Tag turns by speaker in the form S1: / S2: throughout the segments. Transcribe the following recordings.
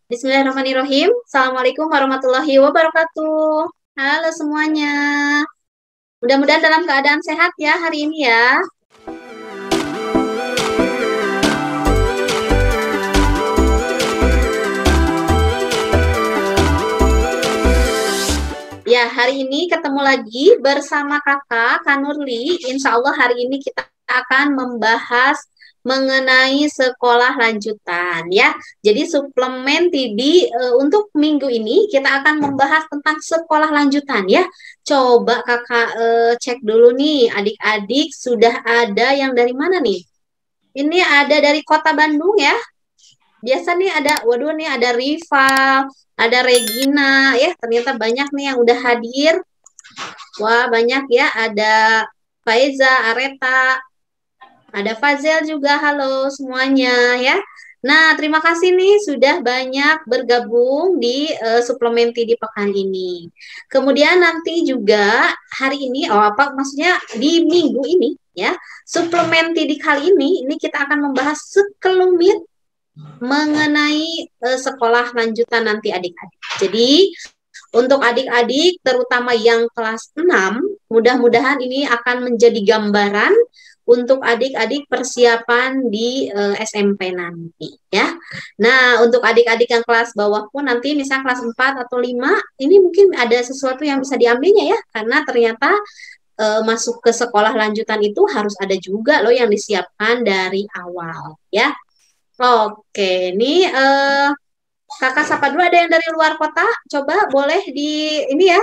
S1: Bismillahirrahmanirrahim. Assalamualaikum warahmatullahi wabarakatuh. Halo semuanya. Mudah-mudahan dalam keadaan sehat ya hari ini ya. Ya, hari ini ketemu lagi bersama kakak, Kak Nurli. Insya Allah hari ini kita akan membahas mengenai sekolah lanjutan ya. Jadi suplemen TD untuk minggu ini kita akan membahas tentang sekolah lanjutan ya. Coba kakak cek dulu nih adik-adik sudah ada yang dari mana nih? Ini ada dari Kota Bandung ya. Biasa nih ada, waduh nih ada Rival, ada Regina ya. Ternyata banyak nih yang udah hadir. Wah banyak ya. Ada Faiza, Areta, ada Fazel juga, halo semuanya ya. Nah, terima kasih nih sudah banyak bergabung di suplementi di pekan ini. Kemudian nanti juga hari ini, oh apa maksudnya di minggu ini ya, suplementi di kali ini kita akan membahas sekelumit mengenai sekolah lanjutan nanti adik-adik. Jadi untuk adik-adik terutama yang kelas 6, mudah-mudahan ini akan menjadi gambaran untuk adik-adik persiapan di SMP nanti ya. Nah, untuk adik-adik yang kelas bawah pun nanti misal kelas 4 atau 5, ini mungkin ada sesuatu yang bisa diambilnya ya, karena ternyata masuk ke sekolah lanjutan itu harus ada juga loh yang disiapkan dari awal ya. Oke, ini kakak sapa dulu, ada yang dari luar kota? Coba boleh di ini ya,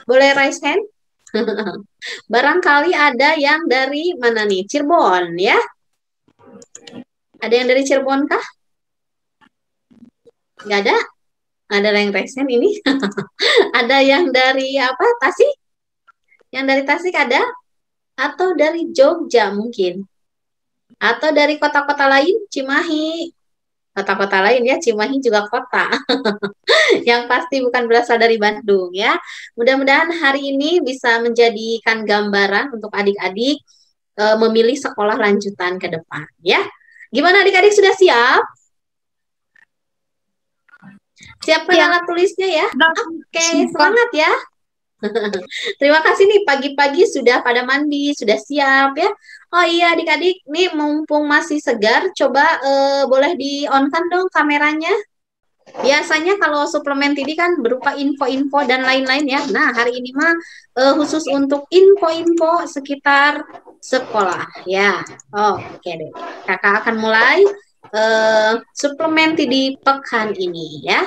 S1: boleh raise hand. Barangkali ada yang dari mana nih? Cirebon ya? Ada yang dari Cirebon kah? Nggak ada? Ada yang raise hand ini? Ada yang dari apa? Tasik? Yang dari Tasik ada? Atau dari Jogja mungkin? Atau dari kota-kota lain? Cimahi? Kota-kota lain ya, Cimahi juga kota. Yang pasti bukan berasal dari Bandung ya. Mudah-mudahan hari ini bisa menjadikan gambaran untuk adik-adik memilih sekolah lanjutan ke depan ya. Gimana adik-adik sudah siap? Siapkan
S2: Ya,
S1: alat tulisnya ya. Oke,
S2: siap.
S1: semangat ya. Terima kasih nih pagi-pagi sudah pada mandi, sudah siap ya. Oh iya adik-adik, nih mumpung masih segar, coba boleh di-on-kan dong kameranya. Biasanya kalau suplemen TD kan berupa info-info dan lain-lain ya. Nah, hari ini mah khusus untuk info-info sekitar sekolah ya. Oke deh. Kakak akan mulai suplemen TD pekan ini ya.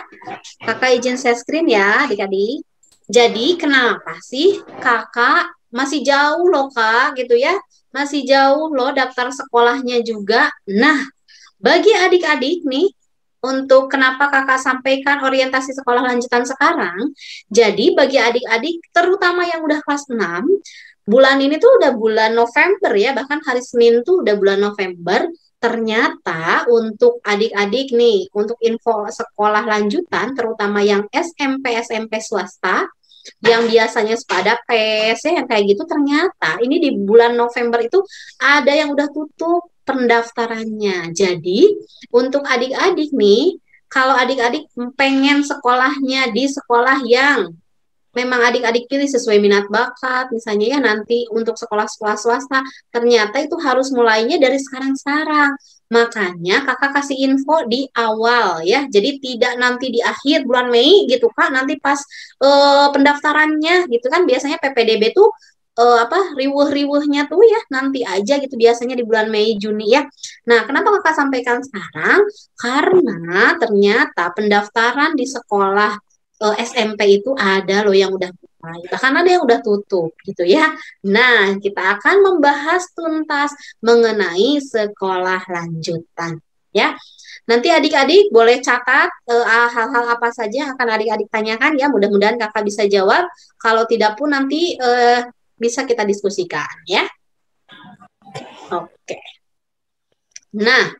S1: Kakak izin share screen ya, adik-adik. Jadi, kenapa sih kakak masih jauh loh kak gitu ya? Masih jauh loh daftar sekolahnya juga. Nah, bagi adik-adik nih, untuk kenapa kakak sampaikan orientasi sekolah lanjutan sekarang, jadi bagi adik-adik, terutama yang udah kelas 6, bulan ini tuh udah bulan November ya, bahkan hari Senin tuh udah bulan November, ternyata untuk adik-adik nih, untuk info sekolah lanjutan, terutama yang SMP-SMP swasta, yang biasanya pada PES ya, yang kayak gitu, ternyata ini di bulan November itu ada yang udah tutup pendaftarannya. Jadi untuk adik-adik nih, kalau adik-adik pengen sekolahnya di sekolah yang memang adik-adik pilih sesuai minat bakat, misalnya ya nanti untuk sekolah-sekolah swasta, ternyata itu harus mulainya dari sekarang-sekarang. Makanya kakak kasih info di awal ya, jadi tidak nanti di akhir bulan Mei gitu kak, nanti pas pendaftarannya gitu kan, biasanya PPDB tuh apa riweh-riwehnya tuh ya nanti aja gitu, biasanya di bulan Mei Juni ya. Nah, kenapa kakak sampaikan sekarang? Karena ternyata pendaftaran di sekolah SMP itu ada loh yang udah mulai, bahkan ada yang udah tutup gitu ya. Nah, kita akan membahas tuntas mengenai sekolah lanjutan ya. Nanti adik-adik boleh catat hal-hal apa saja yang akan adik-adik tanyakan ya. Mudah-mudahan kakak bisa jawab. Kalau tidak pun nanti bisa kita diskusikan ya. Oke. Nah,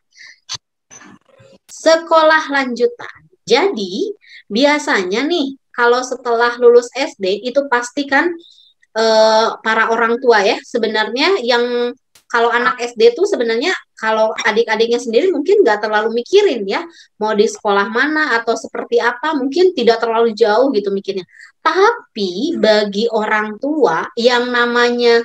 S1: sekolah lanjutan. Jadi, biasanya nih, kalau setelah lulus SD, itu pastikan para orang tua ya, sebenarnya yang Kalau anak SD tuh sebenarnya kalau adik-adiknya sendiri mungkin nggak terlalu mikirin ya, mau di sekolah mana atau seperti apa, mungkin tidak terlalu jauh gitu mikirnya. Tapi bagi orang tua yang namanya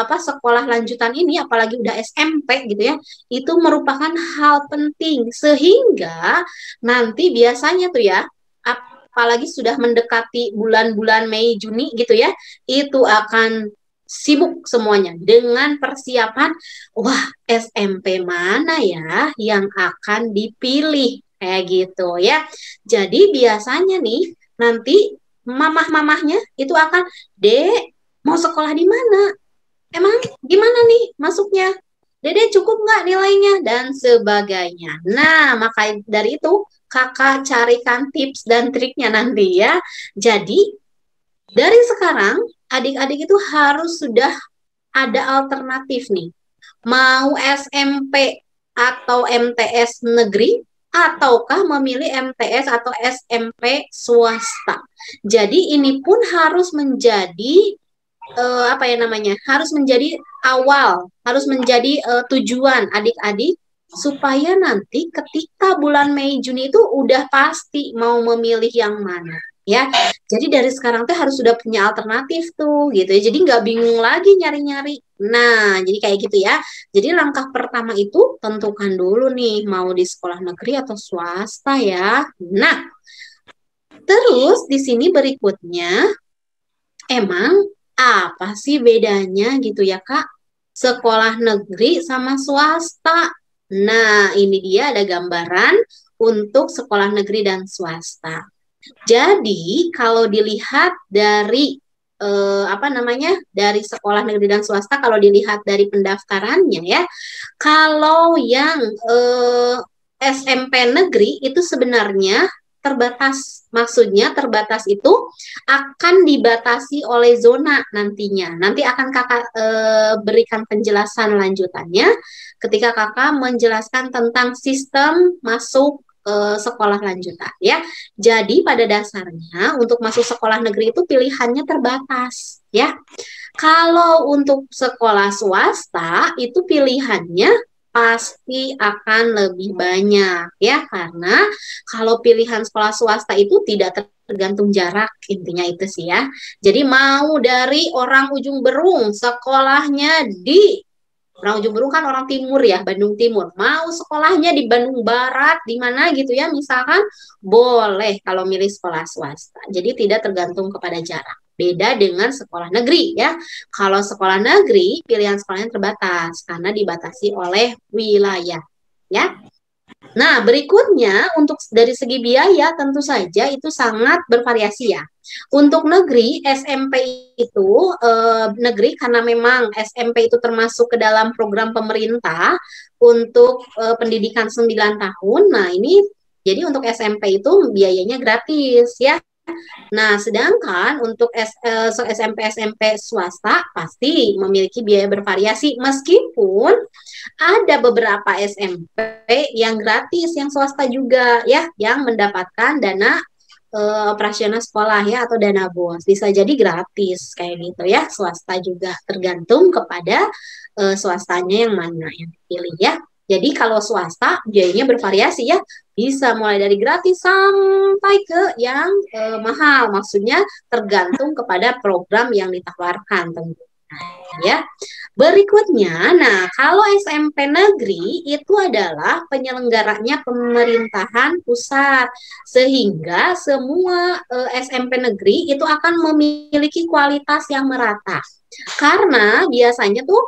S1: sekolah lanjutan ini, apalagi udah SMP gitu ya, itu merupakan hal penting sehingga nanti biasanya tuh ya, apalagi sudah mendekati bulan-bulan Mei Juni gitu ya, itu akan sibuk semuanya dengan persiapan, wah SMP mana ya yang akan dipilih kayak gitu ya. Jadi biasanya nih nanti mamah-mamahnya itu akan, Dek, mau sekolah di mana? Emang gimana nih masuknya? Dede cukup nggak nilainya? Dan sebagainya. Nah, maka dari itu kakak carikan tips dan triknya nanti ya. Jadi, dari sekarang adik-adik itu harus sudah ada alternatif nih. Mau SMP atau MTS negeri, ataukah memilih MTS atau SMP swasta. Jadi ini pun harus menjadi harus menjadi awal, harus menjadi tujuan adik-adik supaya nanti ketika bulan Mei Juni itu udah pasti mau memilih yang mana ya. Jadi dari sekarang tuh harus sudah punya alternatif tuh gitu ya. Jadi nggak bingung lagi nyari-nyari. Nah, jadi kayak gitu ya. Jadi langkah pertama itu tentukan dulu nih mau di sekolah negeri atau swasta ya. Nah, terus di sini berikutnya, emang apa sih bedanya gitu ya Kak? Sekolah negeri sama swasta. Nah, ini dia ada gambaran untuk sekolah negeri dan swasta. Jadi, kalau dilihat dari dari sekolah negeri dan swasta, kalau dilihat dari pendaftarannya ya, kalau yang SMP negeri itu sebenarnya terbatas. Maksudnya terbatas itu akan dibatasi oleh zona nantinya. Nanti akan kakak berikan penjelasan lanjutannya ketika kakak menjelaskan tentang sistem masuk sekolah lanjutan ya. Jadi pada dasarnya untuk masuk sekolah negeri itu pilihannya terbatas ya. Kalau untuk sekolah swasta itu pilihannya pasti akan lebih banyak ya, karena kalau pilihan sekolah swasta itu tidak tergantung jarak, intinya itu sih ya. Jadi mau dari orang ujung Berung sekolahnya di orang ujung Berung kan orang timur ya, Bandung Timur. Mau sekolahnya di Bandung Barat, di mana gitu ya, misalkan boleh kalau milih sekolah swasta. Jadi tidak tergantung kepada jarak. Beda dengan sekolah negeri ya. Kalau sekolah negeri, pilihan sekolahnya terbatas karena dibatasi oleh wilayah ya. Nah, berikutnya untuk dari segi biaya tentu saja itu sangat bervariasi ya. Untuk negeri, SMP itu negeri karena memang SMP itu termasuk ke dalam program pemerintah untuk pendidikan 9 tahun. Nah, ini jadi untuk SMP itu biayanya gratis ya. Nah, sedangkan untuk SMP-SMP swasta pasti memiliki biaya bervariasi meskipun ada beberapa SMP yang gratis, yang swasta juga ya, yang mendapatkan dana operasional sekolah ya atau dana BOS. Bisa jadi gratis kayak gitu ya, swasta juga tergantung kepada swastanya yang mana yang dipilih ya. Jadi kalau swasta biayanya bervariasi ya, bisa mulai dari gratis sampai ke yang mahal. Maksudnya tergantung kepada program yang ditawarkan tentunya ya. Berikutnya, nah kalau SMP negeri itu adalah penyelenggaranya pemerintahan pusat, sehingga semua SMP negeri itu akan memiliki kualitas yang merata. Karena biasanya tuh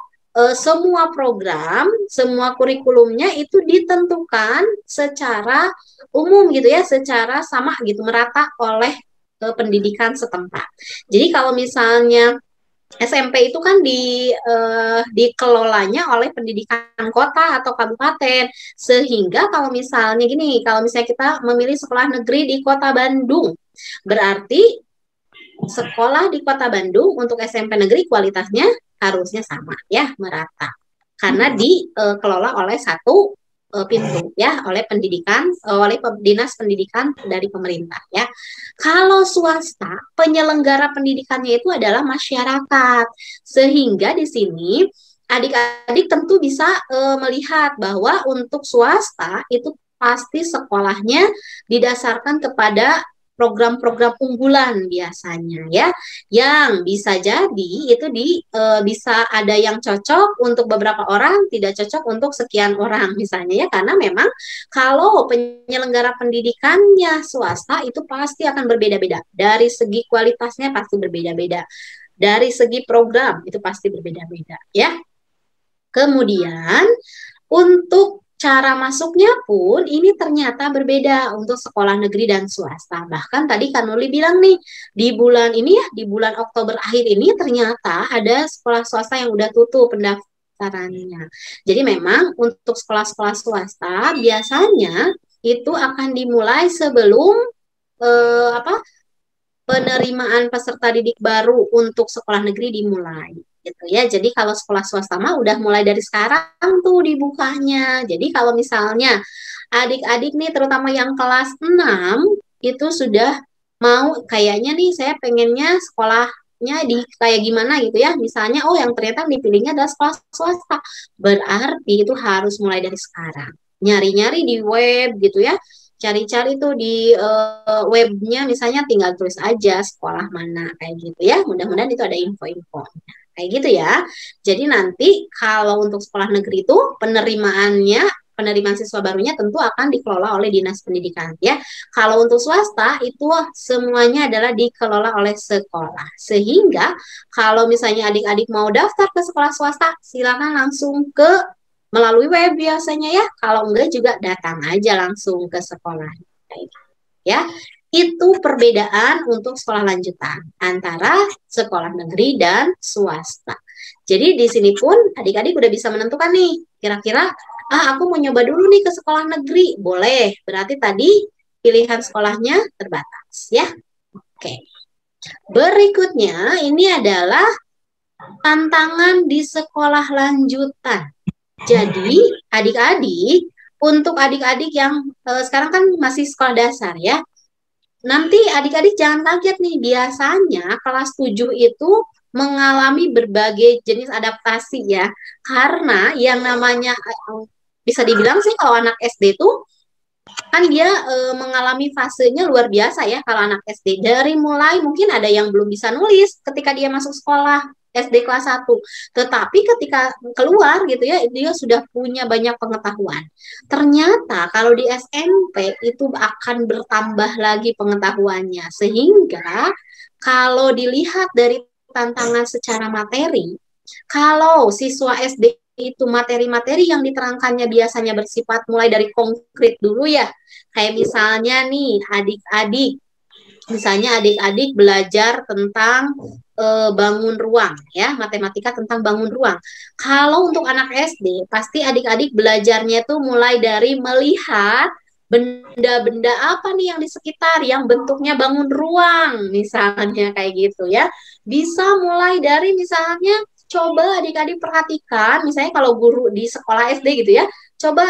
S1: semua program, semua kurikulumnya itu ditentukan secara umum gitu ya, secara sama gitu, merata oleh pendidikan setempat. Jadi kalau misalnya SMP itu kan dikelolanya oleh pendidikan kota atau kabupaten, sehingga kalau misalnya gini, kalau misalnya kita memilih sekolah negeri di Kota Bandung, berarti sekolah di Kota Bandung untuk SMP negeri kualitasnya harusnya sama ya, merata, karena dikelola oleh satu pintu ya, oleh pendidikan, oleh dinas pendidikan dari pemerintah ya. Kalau swasta, penyelenggara pendidikannya itu adalah masyarakat, sehingga di sini adik-adik tentu bisa melihat bahwa untuk swasta itu pasti sekolahnya didasarkan kepada program-program unggulan biasanya ya, yang bisa jadi itu bisa ada yang cocok untuk beberapa orang, tidak cocok untuk sekian orang misalnya ya, karena memang kalau penyelenggara pendidikannya swasta itu pasti akan berbeda-beda dari segi kualitasnya, pasti berbeda-beda dari segi program itu pasti berbeda-beda ya. Kemudian untuk cara masuknya pun ini ternyata berbeda untuk sekolah negeri dan swasta. Bahkan tadi Kanuli bilang nih, di bulan ini ya, di bulan Oktober akhir ini ternyata ada sekolah swasta yang udah tutup pendaftarannya. Jadi memang untuk sekolah-sekolah swasta biasanya itu akan dimulai sebelum apa penerimaan peserta didik baru untuk sekolah negeri dimulai gitu ya. Jadi kalau sekolah swasta mah udah mulai dari sekarang tuh dibukanya. Jadi kalau misalnya adik-adik nih terutama yang kelas 6 itu sudah mau kayaknya nih saya pengennya sekolahnya di kayak gimana gitu ya. Misalnya oh yang ternyata dipilihnya adalah sekolah swasta. Berarti itu harus mulai dari sekarang. Nyari-nyari di web gitu ya, cari-cari tuh di webnya misalnya tinggal tulis aja sekolah mana kayak gitu ya. Mudah-mudahan itu ada info-info kayak gitu ya. Jadi nanti kalau untuk sekolah negeri itu penerimaan siswa barunya tentu akan dikelola oleh Dinas Pendidikan ya. Kalau untuk swasta itu semuanya adalah dikelola oleh sekolah. Sehingga kalau misalnya adik-adik mau daftar ke sekolah swasta, silakan langsung ke melalui web biasanya ya. Kalau enggak juga datang aja langsung ke sekolah. Ya, itu perbedaan untuk sekolah lanjutan antara sekolah negeri dan swasta. Jadi di sini pun adik-adik udah bisa menentukan nih, kira-kira aku mau nyoba dulu nih ke sekolah negeri. Boleh, berarti tadi pilihan sekolahnya terbatas ya. Oke. Berikutnya ini adalah tantangan di sekolah lanjutan. Jadi, adik-adik, untuk adik-adik yang sekarang kan masih sekolah dasar ya, nanti adik-adik jangan kaget nih, biasanya kelas 7 itu mengalami berbagai jenis adaptasi ya, karena yang namanya, bisa dibilang sih kalau anak SD tuh, kan dia mengalami fasenya luar biasa ya kalau anak SD. Dari mulai mungkin ada yang belum bisa nulis ketika dia masuk sekolah SD kelas 1. Tetapi ketika keluar gitu ya, dia sudah punya banyak pengetahuan. Ternyata kalau di SMP itu akan bertambah lagi pengetahuannya. Sehingga kalau dilihat dari tantangan secara materi, kalau siswa SD itu materi-materi yang diterangkannya biasanya bersifat mulai dari konkret dulu ya. Kayak misalnya nih adik-adik, misalnya adik-adik belajar tentang bangun ruang ya, matematika tentang bangun ruang. Kalau untuk anak SD, pasti adik-adik belajarnya itu mulai dari melihat benda-benda apa nih yang di sekitar yang bentuknya bangun ruang misalnya kayak gitu ya. Bisa mulai dari misalnya coba adik-adik perhatikan, misalnya kalau guru di sekolah SD gitu ya, coba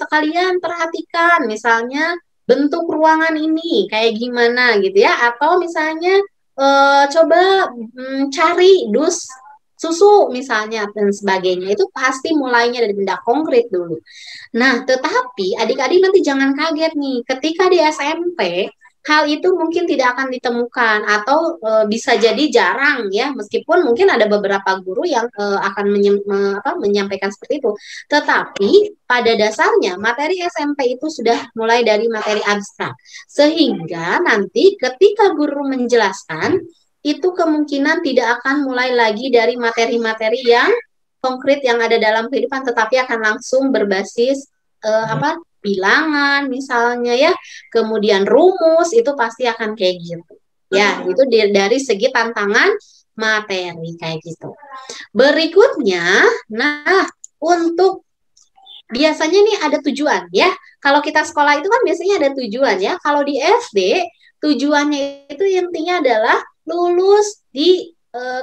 S1: kalian perhatikan misalnya bentuk ruangan ini kayak gimana gitu ya, atau misalnya coba cari dus susu misalnya dan sebagainya, itu pasti mulainya dari benda konkret dulu. Nah, tetapi adik-adik nanti jangan kaget nih, ketika di SMP hal itu mungkin tidak akan ditemukan atau bisa jadi jarang ya, meskipun mungkin ada beberapa guru yang akan menyampaikan seperti itu. Tetapi pada dasarnya materi SMP itu sudah mulai dari materi abstrak, sehingga nanti ketika guru menjelaskan itu kemungkinan tidak akan mulai lagi dari materi-materi yang konkret yang ada dalam kehidupan, tetapi akan langsung berbasis bilangan misalnya ya, kemudian rumus, itu pasti akan kayak gitu ya. Itu dari segi tantangan materi kayak gitu. Berikutnya, nah untuk biasanya nih ada tujuan ya. Kalau kita sekolah itu kan biasanya ada tujuan ya. Kalau di SD tujuannya itu intinya adalah lulus di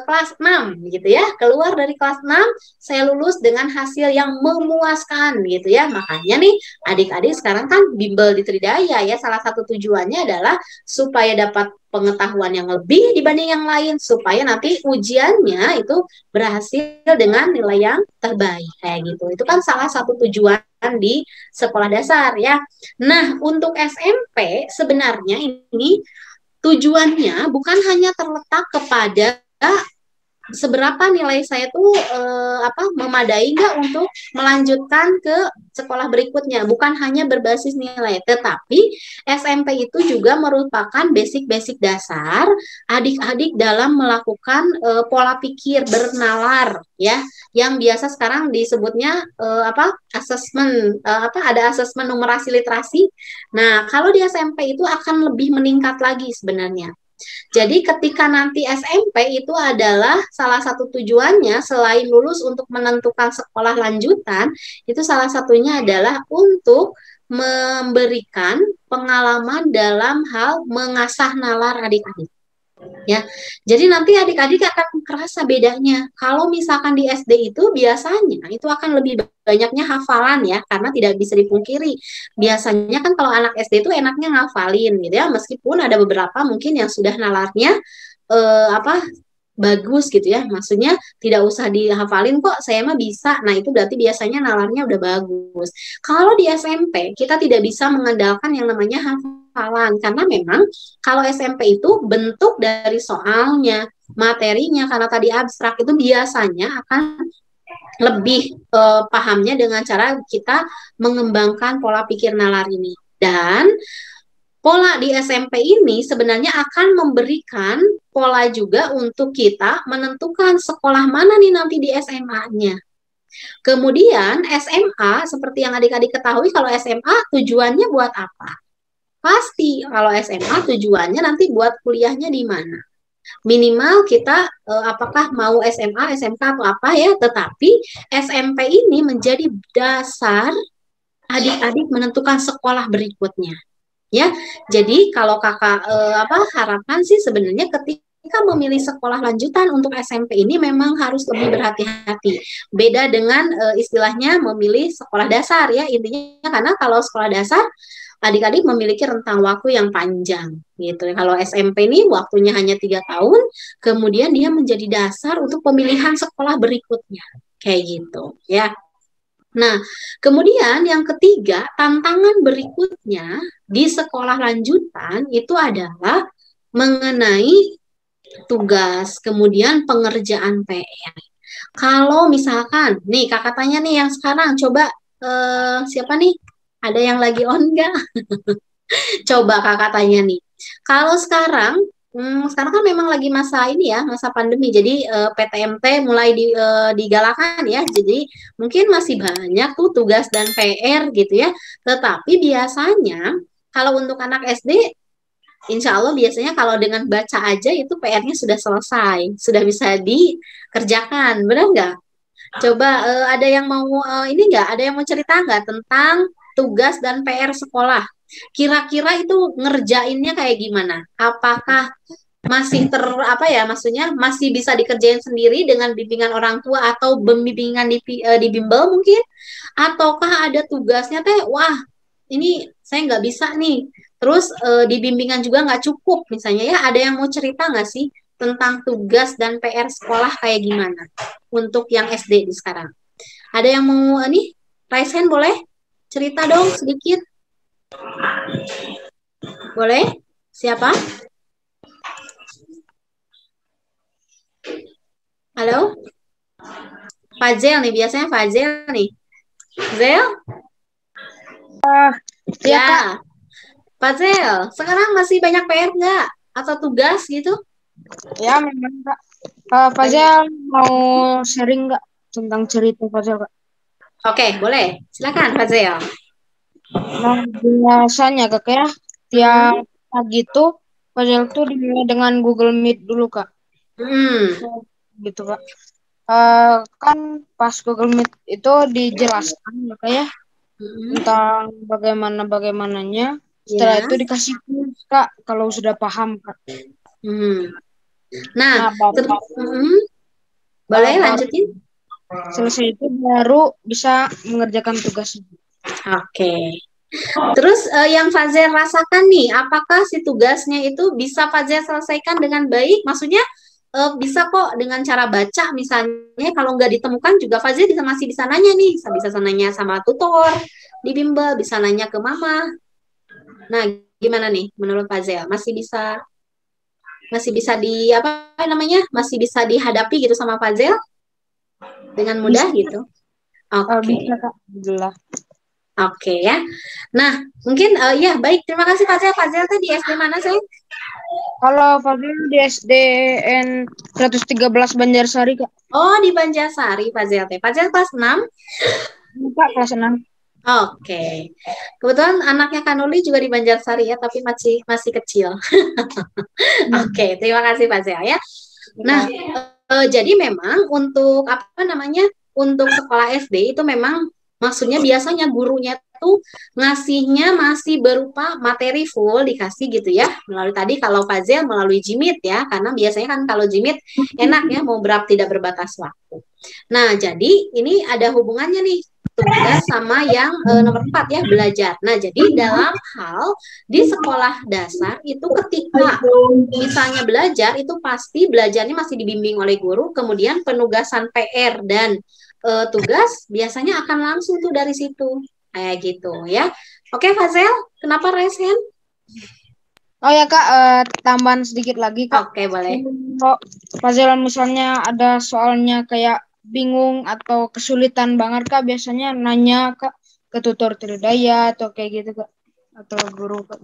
S1: kelas 6 gitu ya. Keluar dari kelas 6 saya lulus dengan hasil yang memuaskan gitu ya. Makanya nih adik-adik sekarang kan bimbel di Tridaya ya. Salah satu tujuannya adalah supaya dapat pengetahuan yang lebih dibanding yang lain supaya nanti ujiannya itu berhasil dengan nilai yang terbaik kayak gitu. Itu kan salah satu tujuan di sekolah dasar ya. Nah, untuk SMP sebenarnya ini tujuannya bukan hanya terletak kepada seberapa nilai saya tuh memadai nggak untuk melanjutkan ke sekolah berikutnya. Bukan hanya berbasis nilai, tetapi SMP itu juga merupakan basic-basic dasar adik-adik dalam melakukan pola pikir bernalar ya, yang biasa sekarang disebutnya asesmen ada asesmen numerasi literasi. Nah, kalau di SMP itu akan lebih meningkat lagi sebenarnya. Jadi ketika nanti SMP itu adalah salah satu tujuannya selain lulus untuk menentukan sekolah lanjutan, itu salah satunya adalah untuk memberikan pengalaman dalam hal mengasah nalar adik-adik. Ya, jadi nanti adik-adik akan kerasa bedanya. Kalau misalkan di SD itu biasanya itu akan lebih banyaknya hafalan ya, karena tidak bisa dipungkiri. Biasanya kan kalau anak SD itu enaknya ngafalin gitu ya, meskipun ada beberapa mungkin yang sudah nalarnya bagus gitu ya. Maksudnya tidak usah dihafalin kok, saya mah bisa. Nah, itu berarti biasanya nalarnya udah bagus. Kalau di SMP, kita tidak bisa mengandalkan yang namanya hafalan. Karena memang kalau SMP itu bentuk dari soalnya, materinya, karena tadi abstrak, itu biasanya akan lebih pahamnya dengan cara kita mengembangkan pola pikir nalar ini. Dan pola di SMP ini sebenarnya akan memberikan pola juga untuk kita menentukan sekolah mana nih nanti di SMA-nya. Kemudian SMA, seperti yang adik-adik ketahui, kalau SMA tujuannya buat apa? Pasti kalau SMA tujuannya nanti buat kuliahnya di mana. Minimal kita apakah mau SMA, SMK atau apa ya, tetapi SMP ini menjadi dasar adik-adik menentukan sekolah berikutnya. Ya, jadi kalau kakak harapkan sih sebenarnya ketika memilih sekolah lanjutan untuk SMP ini memang harus lebih berhati-hati. Beda dengan istilahnya memilih sekolah dasar ya, intinya karena kalau sekolah dasar adik-adik memiliki rentang waktu yang panjang gitu. Kalau SMP ini waktunya hanya 3 tahun, kemudian dia menjadi dasar untuk pemilihan sekolah berikutnya kayak gitu ya. Nah, kemudian yang ketiga, tantangan berikutnya di sekolah lanjutan itu adalah mengenai tugas, kemudian pengerjaan PR. Kalau misalkan, nih kakak tanya nih yang sekarang, coba siapa nih? Ada yang lagi on nggak? Coba kakak tanya nih. Kalau sekarang kan memang lagi masa ini ya, masa pandemi. Jadi PTMT mulai digalakan ya. Jadi mungkin masih banyak tuh tugas dan PR gitu ya. Tetapi biasanya kalau untuk anak SD, insya Allah biasanya kalau dengan baca aja itu PR-nya sudah selesai, sudah bisa dikerjakan. Benar nggak? Coba ada yang mau ini nggak? Ada yang mau cerita nggak tentang tugas dan PR sekolah? Kira-kira itu ngerjainnya kayak gimana? Apakah masih maksudnya masih bisa dikerjain sendiri dengan bimbingan orang tua atau bimbingan di bimbel mungkin? Ataukah ada tugasnya teh, wah ini saya nggak bisa nih. Terus di bimbingan juga nggak cukup misalnya ya. Ada yang mau cerita nggak sih tentang tugas dan PR sekolah kayak gimana untuk yang SD di sekarang? Ada yang mau nih raise hand boleh? Cerita dong sedikit. Boleh? Siapa? Halo? Fazel nih, biasanya Fazel nih. Zel?
S2: Ya,
S1: Ya. Fazel, sekarang masih banyak PR nggak? Atau tugas gitu?
S2: ya memang Kak. Fazel mau sharing nggak tentang cerita Fazel Kak?
S1: Oke, boleh. Silakan Fazel.
S2: Nah, biasanya Kak ya, tiap pagi tuh Fazel tuh dimulai dengan Google Meet dulu Kak. Gitu Kak. Kan pas Google Meet itu dijelaskan Kak ya tentang bagaimananya. Setelah itu dikasih quiz Kak kalau sudah paham Kak.
S1: Nah,
S2: Nah, baru
S1: boleh
S2: baru
S1: lanjutin?
S2: selesai itu baru bisa mengerjakan tugas.
S1: Oke. Terus yang Fazel rasakan nih, apakah si tugasnya itu bisa Fazel selesaikan dengan baik? Maksudnya bisa kok dengan cara baca misalnya, kalau nggak ditemukan juga Fazel masih bisa nanya nih, bisa nanya sama tutor di bimbel, bisa nanya ke mama. Nah, gimana nih menurut Fazel? Masih bisa di apa namanya? Masih bisa dihadapi gitu sama Fazel dengan mudah
S2: Bisa,
S1: gitu? Oke.
S2: bisa Kak. Alhamdulillah.
S1: Oke ya. Nah, mungkin ya baik. Terima kasih Fazel. Fazel tadi SD mana saya?
S2: Kalau Fadil di SDN 113 Banjarsari, Kak.
S1: Oh, di Banjarsari Fazel teh. Fazel kelas 6.
S2: Kak, kelas 6.
S1: Oke. Kebetulan anaknya Kanuli juga di Banjarsari ya, tapi masih masih kecil. Oke, terima kasih Fazel ya. Nah, jadi memang untuk apa namanya? Untuk sekolah SD itu memang maksudnya biasanya gurunya tuh ngasihnya masih berupa materi full dikasih gitu ya. Melalui tadi kalau Fazel melalui Jimit ya, karena biasanya kan kalau Jimit enak ya mau tidak berbatas waktu. Nah, jadi ini ada hubungannya nih tugas sama yang nomor 4 ya, belajar. Nah, jadi dalam hal di sekolah dasar itu ketika misalnya belajar itu pasti belajarnya masih dibimbing oleh guru, kemudian penugasan PR dan tugas biasanya akan langsung tuh dari situ. Kayak gitu ya. Oke, Fazel, kenapa raise hand?
S2: Oh ya Kak, tambahan sedikit lagi Kak.
S1: Oke, boleh.
S2: Kalau Fazilan misalnya ada soalnya kayak bingung atau kesulitan banget Kak, biasanya nanya Kak ke tutor Tridaya atau kayak gitu Kak, atau guru Kak.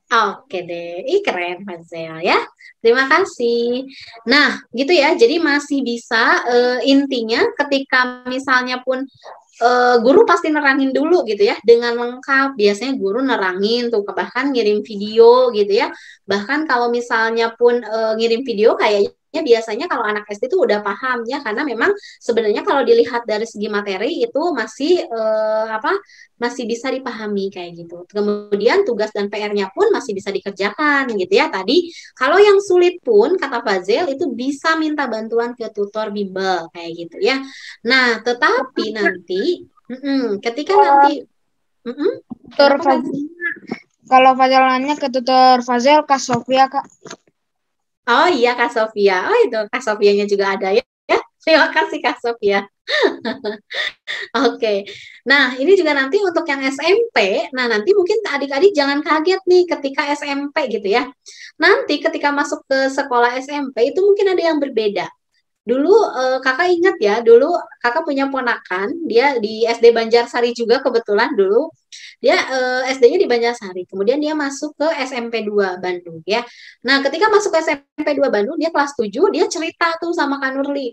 S1: Oke deh, ih keren Fazel ya. Terima kasih. Nah, gitu ya. Jadi masih bisa intinya ketika misalnya pun guru pasti nerangin dulu gitu ya dengan lengkap. Biasanya guru nerangin tuh bahkan ngirim video gitu ya. Bahkan kalau misalnya pun ngirim video kayaknya biasanya kalau anak SD itu udah paham ya karena memang sebenarnya kalau dilihat dari segi materi itu masih apa masih bisa dipahami kayak gitu. Kemudian tugas dan PR-nya pun masih bisa dikerjakan gitu ya. Tadi kalau yang sulit pun kata Fazel itu bisa minta bantuan ke tutor bimbel kayak gitu ya. Nah, tetapi nanti ketika nanti
S2: Tutor Fazel, kalau Fazel nanya ke tutor Fazel Kak Sofia Kak.
S1: Oh iya Kak Sofia. Oh itu Kak Sofianya juga ada ya. Terima kasih Kak Sofia. Oke. Nah, ini juga nanti untuk yang SMP. Nah, nanti mungkin adik-adik jangan kaget nih ketika SMP gitu ya. Nanti ketika masuk ke sekolah SMP itu mungkin ada yang berbeda. Dulu kakak ingat ya, dulu kakak punya ponakan, dia di SD Banjarsari juga kebetulan dulu. Dia SD-nya di Banjarsari, kemudian dia masuk ke SMP 2 Bandung ya. Nah, ketika masuk ke SMP 2 Bandung, dia kelas 7, dia cerita tuh sama Kak Nurli.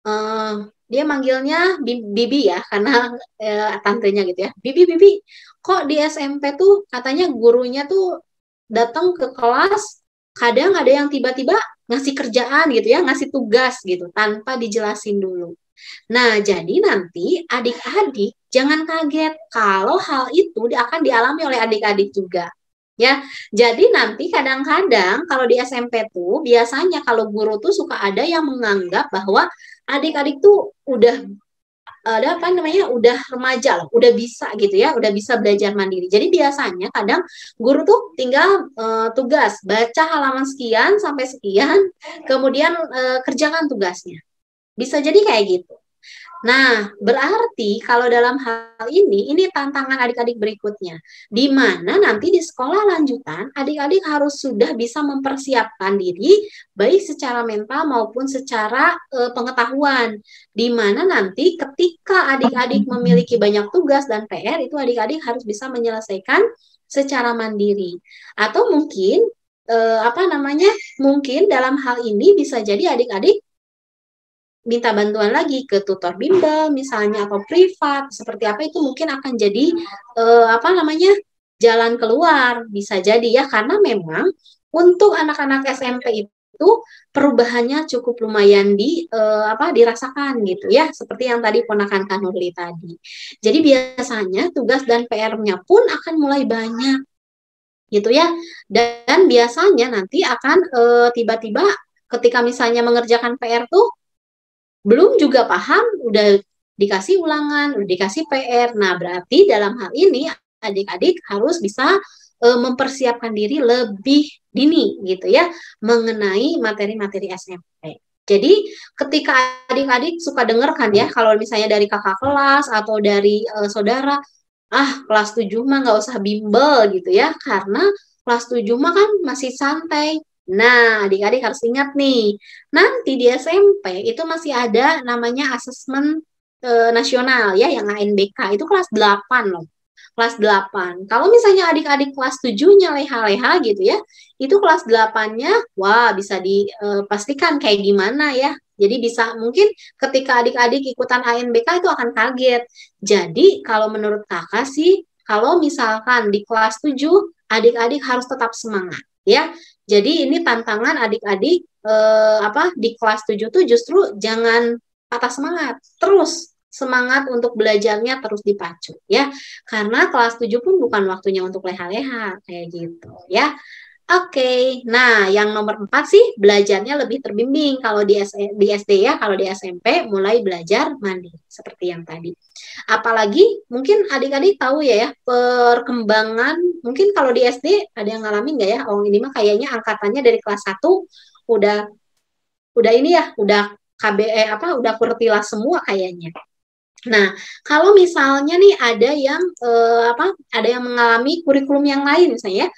S1: Eh, dia manggilnya Bibi ya, karena tantenya gitu ya. Bibi, Bibi, kok di SMP tuh katanya gurunya tuh datang ke kelas, kadang ada yang tiba-tiba ngasih kerjaan gitu ya, ngasih tugas gitu, tanpa dijelasin dulu. Nah, jadi nanti adik-adik jangan kaget kalau hal itu akan dialami oleh adik-adik juga. Ya, jadi nanti kadang-kadang kalau di SMP tuh biasanya kalau guru tuh suka ada yang menganggap bahwa adik-adik tuh udah ada apa namanya udah remaja loh, udah bisa gitu ya, udah bisa belajar mandiri. Jadi biasanya kadang guru tuh tinggal tugas baca halaman sekian sampai sekian, kemudian kerjakan tugasnya. Bisa jadi kayak gitu. Nah, berarti kalau dalam hal ini tantangan adik-adik berikutnya, di mana nanti di sekolah lanjutan, adik-adik harus sudah bisa mempersiapkan diri, baik secara mental maupun secara pengetahuan, di mana nanti ketika adik-adik memiliki banyak tugas dan PR, itu adik-adik harus bisa menyelesaikan secara mandiri. Atau mungkin, apa namanya, mungkin dalam hal ini bisa jadi adik-adik minta bantuan lagi ke tutor bimbel misalnya atau privat seperti apa itu mungkin akan jadi apa namanya jalan keluar bisa jadi ya karena memang untuk anak-anak SMP itu perubahannya cukup lumayan apa dirasakan gitu ya seperti yang tadi ponakan Kak Nurli tadi. Jadi biasanya tugas dan PR-nya pun akan mulai banyak gitu ya dan biasanya nanti akan tiba-tiba ketika misalnya mengerjakan PR tuh belum juga paham, udah dikasih ulangan, udah dikasih PR. Nah, berarti dalam hal ini adik-adik harus bisa mempersiapkan diri lebih dini gitu ya mengenai materi-materi SMP. Jadi ketika adik-adik suka dengar kan ya kalau misalnya dari kakak kelas atau dari saudara, kelas 7 mah nggak usah bimbel gitu ya karena kelas 7 mah kan masih santai. Nah, adik-adik harus ingat nih, nanti di SMP itu masih ada namanya asesmen nasional ya yang ANBK itu kelas 8 loh. Kelas 8. Kalau misalnya adik-adik kelas 7-nya leha-leha gitu ya, itu kelas 8-nya wah bisa dipastikan kayak gimana ya. Jadi bisa mungkin ketika adik-adik ikutan ANBK itu akan kaget. Jadi kalau menurut kakak sih, kalau misalkan di kelas 7, adik-adik harus tetap semangat ya. Jadi ini tantangan adik-adik di kelas 7 tuh justru jangan patah semangat. Terus semangat untuk belajarnya terus dipacu ya. Karena kelas 7 pun bukan waktunya untuk leha-leha kayak gitu ya. Oke, nah yang nomor 4 sih belajarnya lebih terbimbing kalau di SD ya, kalau di SMP mulai belajar mandiri seperti yang tadi. Apalagi mungkin adik-adik tahu ya perkembangan mungkin kalau di SD ada yang ngalamin nggak ya? Oh ini mah kayaknya angkatannya dari kelas 1 udah ini ya, udah KBE udah kurtila semua kayaknya. Nah, kalau misalnya nih ada yang ada yang mengalami kurikulum yang lain misalnya,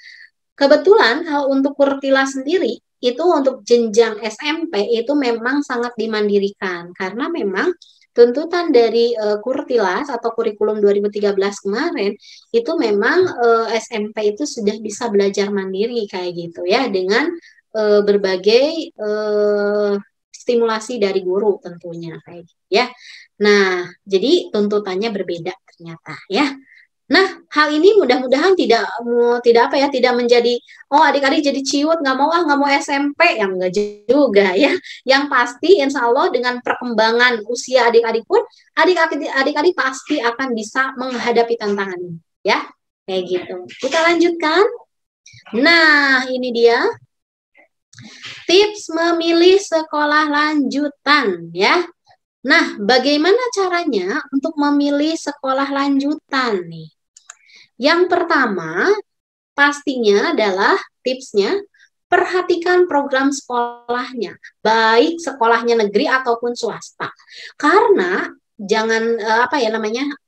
S1: kebetulan kalau untuk kurtila sendiri itu untuk jenjang SMP itu memang sangat dimandirikan karena memang tuntutan dari kurtilas atau kurikulum 2013 kemarin itu memang SMP itu sudah bisa belajar mandiri kayak gitu ya dengan berbagai stimulasi dari guru tentunya kayak gitu ya. Nah, jadi tuntutannya berbeda ternyata ya. Nah, hal ini mudah-mudahan tidak menjadi adik-adik jadi ciut nggak mau SMP yang enggak juga ya. Yang pasti insya Allah dengan perkembangan usia adik-adik pun adik-adik pasti akan bisa menghadapi tantangan ini ya. Kayak gitu. Kita lanjutkan. Nah, ini dia tips memilih sekolah lanjutan ya. Nah, bagaimana caranya untuk memilih sekolah lanjutan nih? Yang pertama, pastinya adalah tipsnya, perhatikan program sekolahnya, baik sekolahnya negeri ataupun swasta. Karena jangan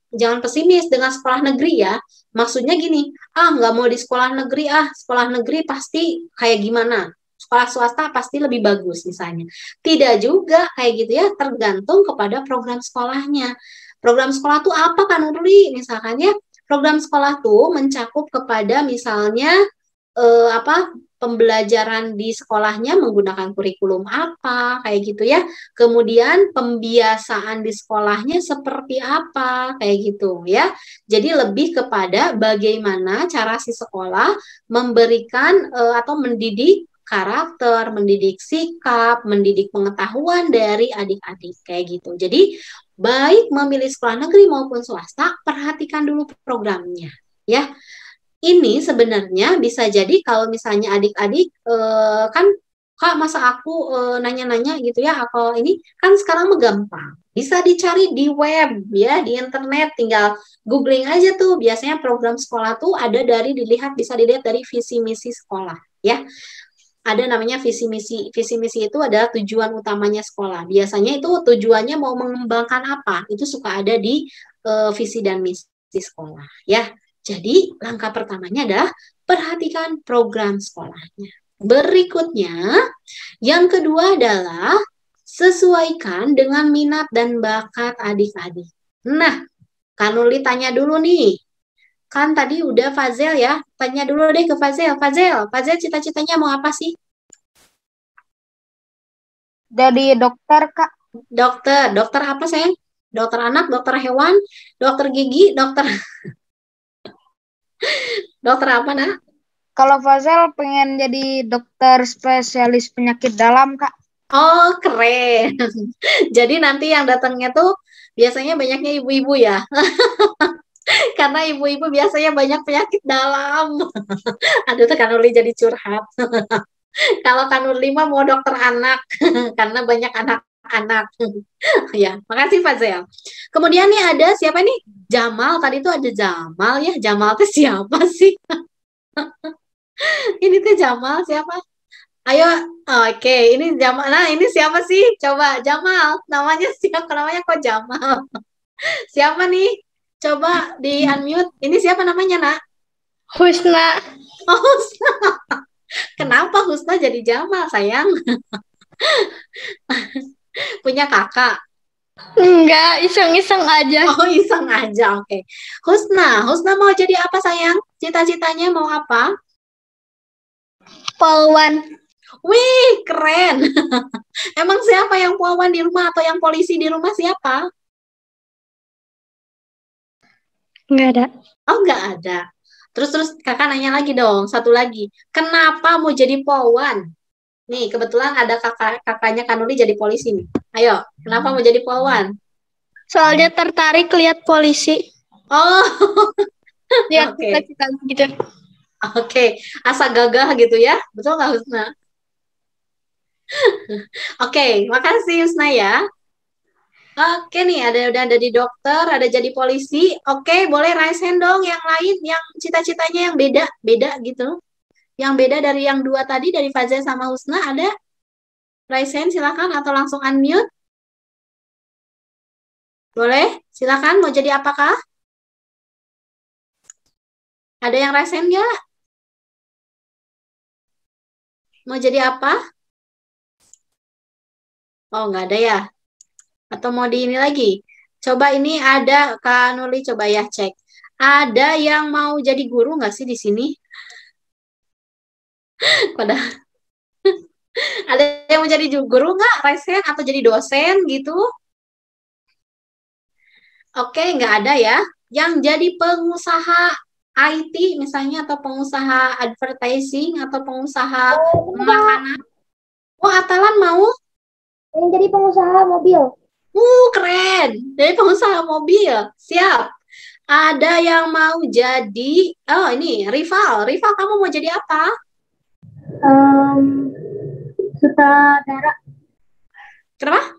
S1: jangan pesimis dengan sekolah negeri ya. Maksudnya gini, nggak mau di sekolah negeri pasti kayak gimana? Sekolah swasta pasti lebih bagus misalnya. Tidak juga kayak gitu ya, tergantung kepada program sekolahnya. Program sekolah tuh apa kan Nurli? Misalkan ya, program sekolah tuh mencakup kepada misalnya pembelajaran di sekolahnya menggunakan kurikulum apa kayak gitu ya. Kemudian pembiasaan di sekolahnya seperti apa kayak gitu ya. Jadi lebih kepada bagaimana cara si sekolah memberikan atau mendidik karakter, mendidik sikap, mendidik pengetahuan dari adik-adik kayak gitu. Jadi baik memilih sekolah negeri maupun swasta, perhatikan dulu programnya ya. Ini sebenarnya bisa jadi kalau misalnya adik-adik kan Kak masa aku nanya-nanya gitu ya, aku ini kan sekarang gampang. Bisa dicari di web ya, di internet tinggal googling aja tuh. Biasanya program sekolah tuh ada bisa dilihat dari visi misi sekolah ya. Ada namanya visi misi. Visi misi itu adalah tujuan utamanya sekolah. Biasanya itu tujuannya mau mengembangkan apa? Itu suka ada di visi dan misi sekolah ya. Jadi langkah pertamanya adalah perhatikan program sekolahnya. Berikutnya, yang kedua adalah sesuaikan dengan minat dan bakat adik-adik. Nah, Kanuli tanya dulu nih. Kan tadi udah Fazel ya, tanya dulu deh ke Fazel. Fazel cita-citanya mau apa sih?
S2: Jadi dokter, Kak.
S1: Dokter apa sayang? Dokter anak, dokter hewan, dokter gigi, dokter dokter apa nak?
S2: Kalau Fazel pengen jadi dokter spesialis penyakit dalam, Kak.
S1: Oh, keren. Jadi nanti yang datangnya tuh biasanya banyaknya ibu-ibu ya. Karena ibu-ibu biasanya banyak penyakit dalam. Aduh, tekan Uli jadi curhat. Kalau Kanur 5 mau dokter anak karena banyak anak-anak. Ya, makasih Fazel. Kemudian nih ada siapa nih? Jamal. Tadi tuh ada Jamal ya. Jamal tuh siapa sih? Ini tuh Jamal siapa? Ayo, oke. Ini Jamal. Nah, ini siapa sih? Coba Jamal. Namanya siapa? Namanya kok Jamal? Siapa nih? Coba di unmute. Ini siapa namanya, Nak?
S2: Husna.
S1: Oh, Husna. Kenapa Husna jadi Jamal, sayang? Punya kakak?
S2: Enggak, iseng-iseng aja.
S1: Oh, iseng aja. Oke. Husna mau jadi apa, sayang? Cita-citanya mau apa?
S2: Polwan.
S1: Wih, keren. Emang siapa yang polwan di rumah atau yang polisi di rumah siapa?
S2: Enggak ada.
S1: Oh, nggak ada. Terus kakak nanya lagi dong, satu lagi. Kenapa mau jadi polwan? Nih, kebetulan ada kakaknya Kanuri jadi polisi nih. Ayo, kenapa mau jadi polwan?
S2: Soalnya tertarik lihat polisi.
S1: Oh,
S2: Lihat
S1: oke.
S2: cita-cita gitu.
S1: Oke, asa gagah gitu ya. Betul nggak, Husna? Oke, makasih Husna ya. Oke nih, udah ada di dokter, ada jadi polisi. Oke, boleh raise hand dong yang lain, yang cita-citanya yang beda gitu. Yang beda dari yang dua tadi, dari Fazel sama Husna, ada? Raise hand silakan atau langsung unmute. Boleh? Silakan, mau jadi apakah? Ada yang raise hand nggak? Mau jadi apa? Oh, nggak ada ya? Atau mau di ini lagi? Coba ini ada, Kak Nuli, coba ya cek. Ada yang mau jadi guru nggak sih di sini? Pada ada yang mau jadi guru nggak? Raise hand atau jadi dosen gitu? Oke, nggak ada ya. Yang jadi pengusaha IT misalnya atau pengusaha advertising atau pengusaha makanan. Oh, Atalan mau?
S2: Yang jadi pengusaha mobil.
S1: Keren. Jadi pengusaha mobil. Siap. Ada yang mau jadi, oh ini, Rival, kamu mau jadi apa?
S2: Sutradara.
S1: Kenapa?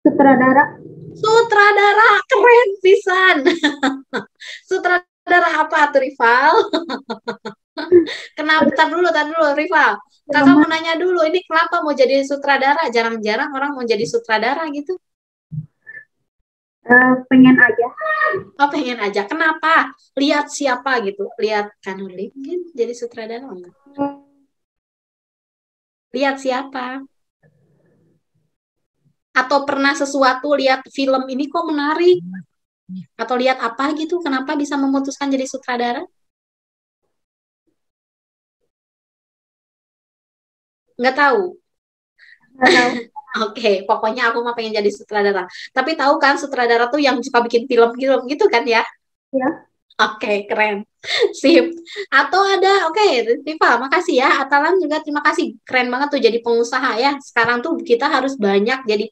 S2: Sutradara.
S1: Sutradara, keren pisan. Sutradara apa tuh, Rival? Kenapa? Tar dulu, Rival. Kakak mau nanya dulu, ini kenapa mau jadi sutradara? Jarang-jarang orang mau jadi sutradara gitu.
S2: Pengen aja.
S1: Oh, pengen aja. Kenapa? Lihat siapa gitu. Lihat Kanuli. Mungkin jadi sutradara enggak? Lihat siapa? Atau pernah sesuatu lihat film ini kok menarik? Atau lihat apa gitu? Kenapa bisa memutuskan jadi sutradara? Nggak tahu.
S2: Nggak tahu.
S1: Oke, pokoknya aku mah pengen jadi sutradara. Tapi tahu kan sutradara tuh yang suka bikin film-film gitu kan ya?
S2: Ya.
S1: Oke, keren. Sip. Atau ada, oke, Tifa, makasih ya. Atalan juga terima kasih. Keren banget tuh jadi pengusaha ya. Sekarang tuh kita harus banyak jadi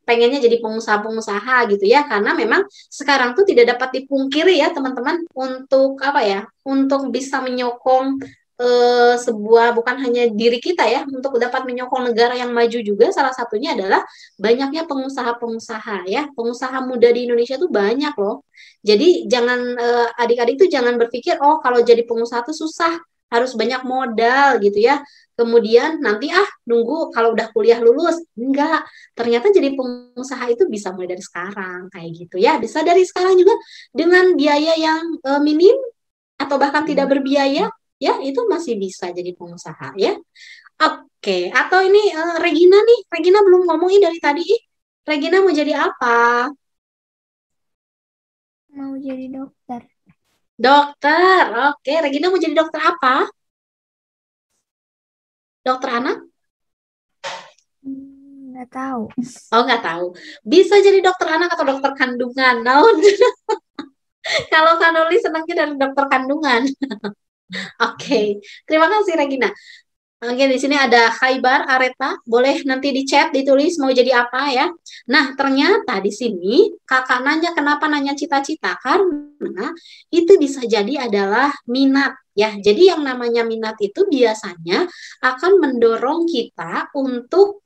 S1: pengennya jadi pengusaha-pengusaha gitu ya, karena memang sekarang tuh tidak dapat dipungkiri ya teman-teman, untuk apa ya, untuk bisa menyokong sebuah, bukan hanya diri kita ya, untuk dapat menyokong negara yang maju juga, salah satunya adalah banyaknya pengusaha-pengusaha ya. Pengusaha muda di Indonesia tuh banyak loh. Jadi jangan adik-adik tuh jangan berpikir oh kalau jadi pengusaha tuh susah, harus banyak modal gitu ya. Kemudian nanti nunggu kalau udah kuliah lulus. Enggak, ternyata jadi pengusaha itu bisa mulai dari sekarang kayak gitu ya. Bisa dari sekarang juga dengan biaya yang minim atau bahkan tidak berbiaya ya, itu masih bisa jadi pengusaha ya. Oke, atau ini Regina nih. Regina belum ngomongin dari tadi. Regina mau jadi apa?
S2: Mau jadi dokter.
S1: Dokter. Oke, Regina mau jadi dokter apa? Dokter anak?
S2: Nggak tahu.
S1: Oh, nggak tahu. Bisa jadi dokter anak atau dokter kandungan. No. Kalau Kanoli senangnya dari dokter kandungan. Oke, terima kasih Regina. Oke, di sini ada Khaybar Areta. Boleh nanti di chat ditulis mau jadi apa ya. Nah, ternyata di sini kakak nanya kenapa nanya cita-cita karena itu bisa jadi adalah minat ya. Jadi yang namanya minat itu biasanya akan mendorong kita untuk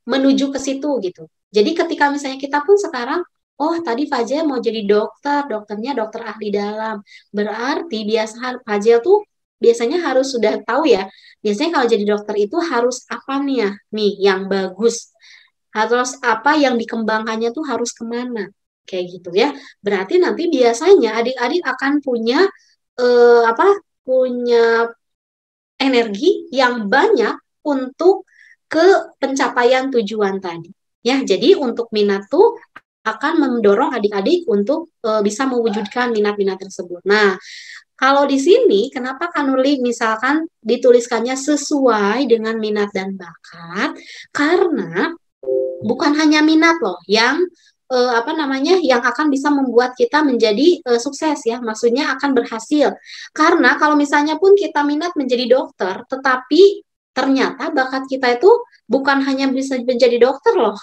S1: menuju ke situ gitu. Jadi ketika misalnya kita pun sekarang, oh tadi Fajel mau jadi dokter, dokternya dokter ahli dalam. Berarti biasa Fajel tuh biasanya harus sudah tahu ya. Biasanya kalau jadi dokter itu harus apa nih ya? Nih yang bagus. Harus apa yang dikembangkannya tuh harus kemana. Kayak gitu ya. Berarti nanti biasanya adik-adik akan punya apa? Punya energi yang banyak untuk ke pencapaian tujuan tadi. Ya, jadi untuk minat tuh akan mendorong adik-adik untuk bisa mewujudkan minat-minat tersebut. Nah, kalau di sini kenapa Kanuli misalkan dituliskannya sesuai dengan minat dan bakat? Karena bukan hanya minat loh yang apa namanya yang akan bisa membuat kita menjadi sukses ya, maksudnya akan berhasil. Karena kalau misalnya pun kita minat menjadi dokter, tetapi ternyata bakat kita itu bukan hanya bisa menjadi dokter loh,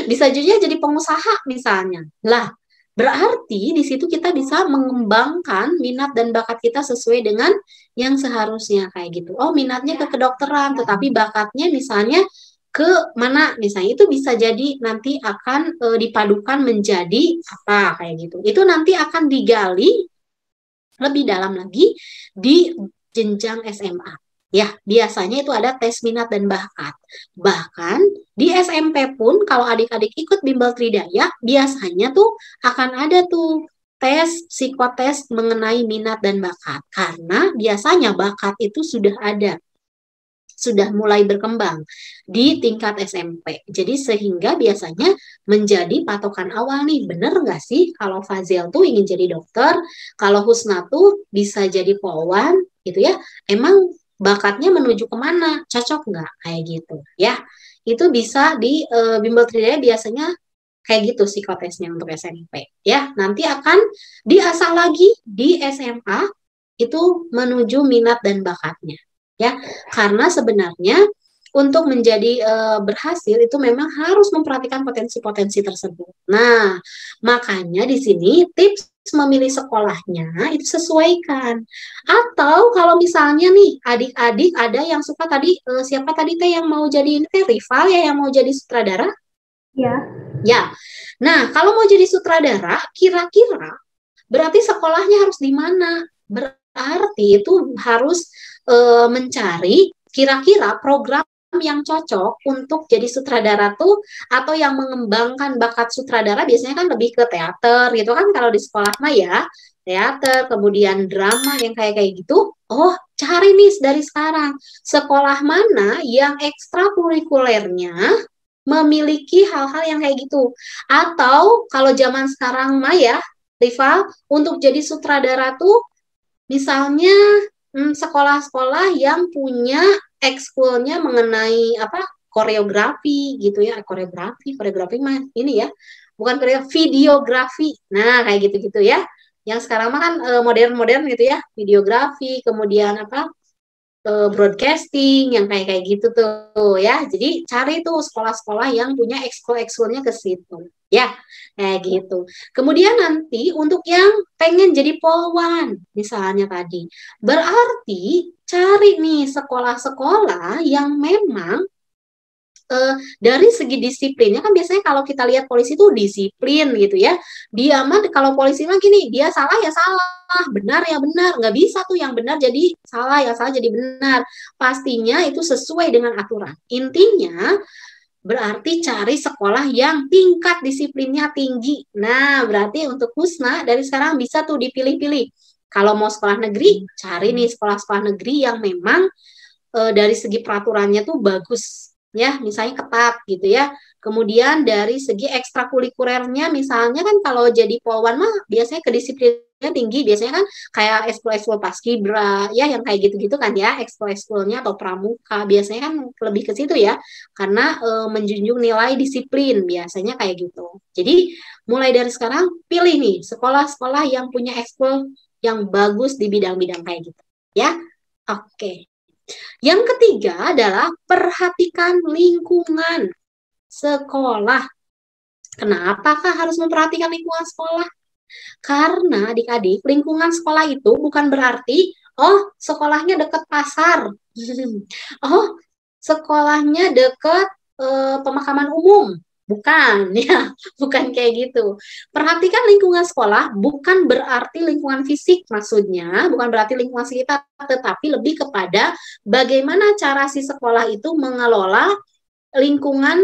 S1: bisa juga jadi pengusaha misalnya. Lah, berarti di situ kita bisa mengembangkan minat dan bakat kita sesuai dengan yang seharusnya kayak gitu. Oh, minatnya ke kedokteran, tetapi bakatnya misalnya ke mana misalnya itu bisa jadi nanti akan dipadukan menjadi apa kayak gitu. Itu nanti akan digali lebih dalam lagi di jenjang SMA. Ya, biasanya itu ada tes minat dan bakat. Bahkan di SMP pun kalau adik-adik ikut Bimbel Tridaya, biasanya tuh akan ada tuh tes psikotes mengenai minat dan bakat. Karena biasanya bakat itu sudah mulai berkembang di tingkat SMP. Jadi sehingga biasanya menjadi patokan awal nih, bener nggak sih kalau Fazel tuh ingin jadi dokter, kalau Husna tuh bisa jadi polwan gitu ya, emang bakatnya menuju kemana, cocok nggak kayak gitu ya. Itu bisa di Bimbel Tridaya biasanya kayak gitu psikotesnya untuk SMP ya. Nanti akan diasah lagi di SMA itu menuju minat dan bakatnya ya, karena sebenarnya untuk menjadi berhasil itu memang harus memperhatikan potensi-potensi tersebut. Nah, makanya di sini tips memilih sekolahnya itu sesuaikan. Atau kalau misalnya nih adik-adik ada yang suka tadi siapa tadi teh yang mau jadi ini teh rival ya yang mau jadi sutradara?
S3: Ya.
S1: Ya. Nah, kalau mau jadi sutradara, kira-kira berarti sekolahnya harus di mana? Berarti itu harus mencari kira-kira program yang cocok untuk jadi sutradara tuh atau yang mengembangkan bakat sutradara biasanya kan lebih ke teater gitu kan kalau di sekolah mah ya teater kemudian drama yang kayak kayak gitu. Oh, cari nih dari sekarang sekolah mana yang ekstrakurikulernya memiliki hal-hal yang kayak gitu. Atau kalau zaman sekarang mah ya, Rival, untuk jadi sutradara tuh misalnya sekolah-sekolah yang punya ekskulnya mengenai apa koreografi gitu ya, koreografi mah ini ya, bukan koreografi, videografi. Nah, kayak gitu-gitu ya. Yang sekarang mah kan modern-modern gitu ya, videografi, kemudian apa broadcasting yang kayak kayak gitu tuh ya. Jadi cari tuh sekolah-sekolah yang punya ekskul-ekskulnya ke situ. Ya, kayak gitu. Kemudian nanti untuk yang pengen jadi polwan, misalnya tadi, berarti cari nih sekolah-sekolah yang memang dari segi disiplinnya kan biasanya kalau kita lihat polisi itu disiplin gitu ya. Dia mah kalau polisi mah gini, dia salah ya salah, benar ya benar. Nggak bisa tuh yang benar jadi salah, yang salah jadi benar. Pastinya itu sesuai dengan aturan. Intinya berarti cari sekolah yang tingkat disiplinnya tinggi. Nah, berarti untuk Husna dari sekarang bisa tuh dipilih-pilih. Kalau mau sekolah negeri, cari nih sekolah-sekolah negeri yang memang dari segi peraturannya tuh bagus ya, misalnya ketat gitu ya. Kemudian dari segi ekstrakurikulernya misalnya kan kalau jadi polwan mah biasanya kedisiplinnya tinggi, biasanya kan kayak ekskul-ekskul paskibra ya yang kayak gitu-gitu kan ya, ekskul-ekskulnya atau pramuka biasanya kan lebih ke situ ya. Karena menjunjung nilai disiplin biasanya kayak gitu. Jadi mulai dari sekarang pilih nih sekolah-sekolah yang punya ekskul yang bagus di bidang-bidang kayak gitu ya. Oke. Yang ketiga adalah perhatikan lingkungan sekolah. Kenapakah harus memperhatikan lingkungan sekolah? Karena adik-adik, lingkungan sekolah itu bukan berarti, oh sekolahnya dekat pasar, oh sekolahnya dekat pemakaman umum. Bukan, ya, bukan kayak gitu. Perhatikan lingkungan sekolah bukan berarti lingkungan fisik, maksudnya bukan berarti lingkungan sekitar, tetapi lebih kepada bagaimana cara si sekolah itu mengelola lingkungan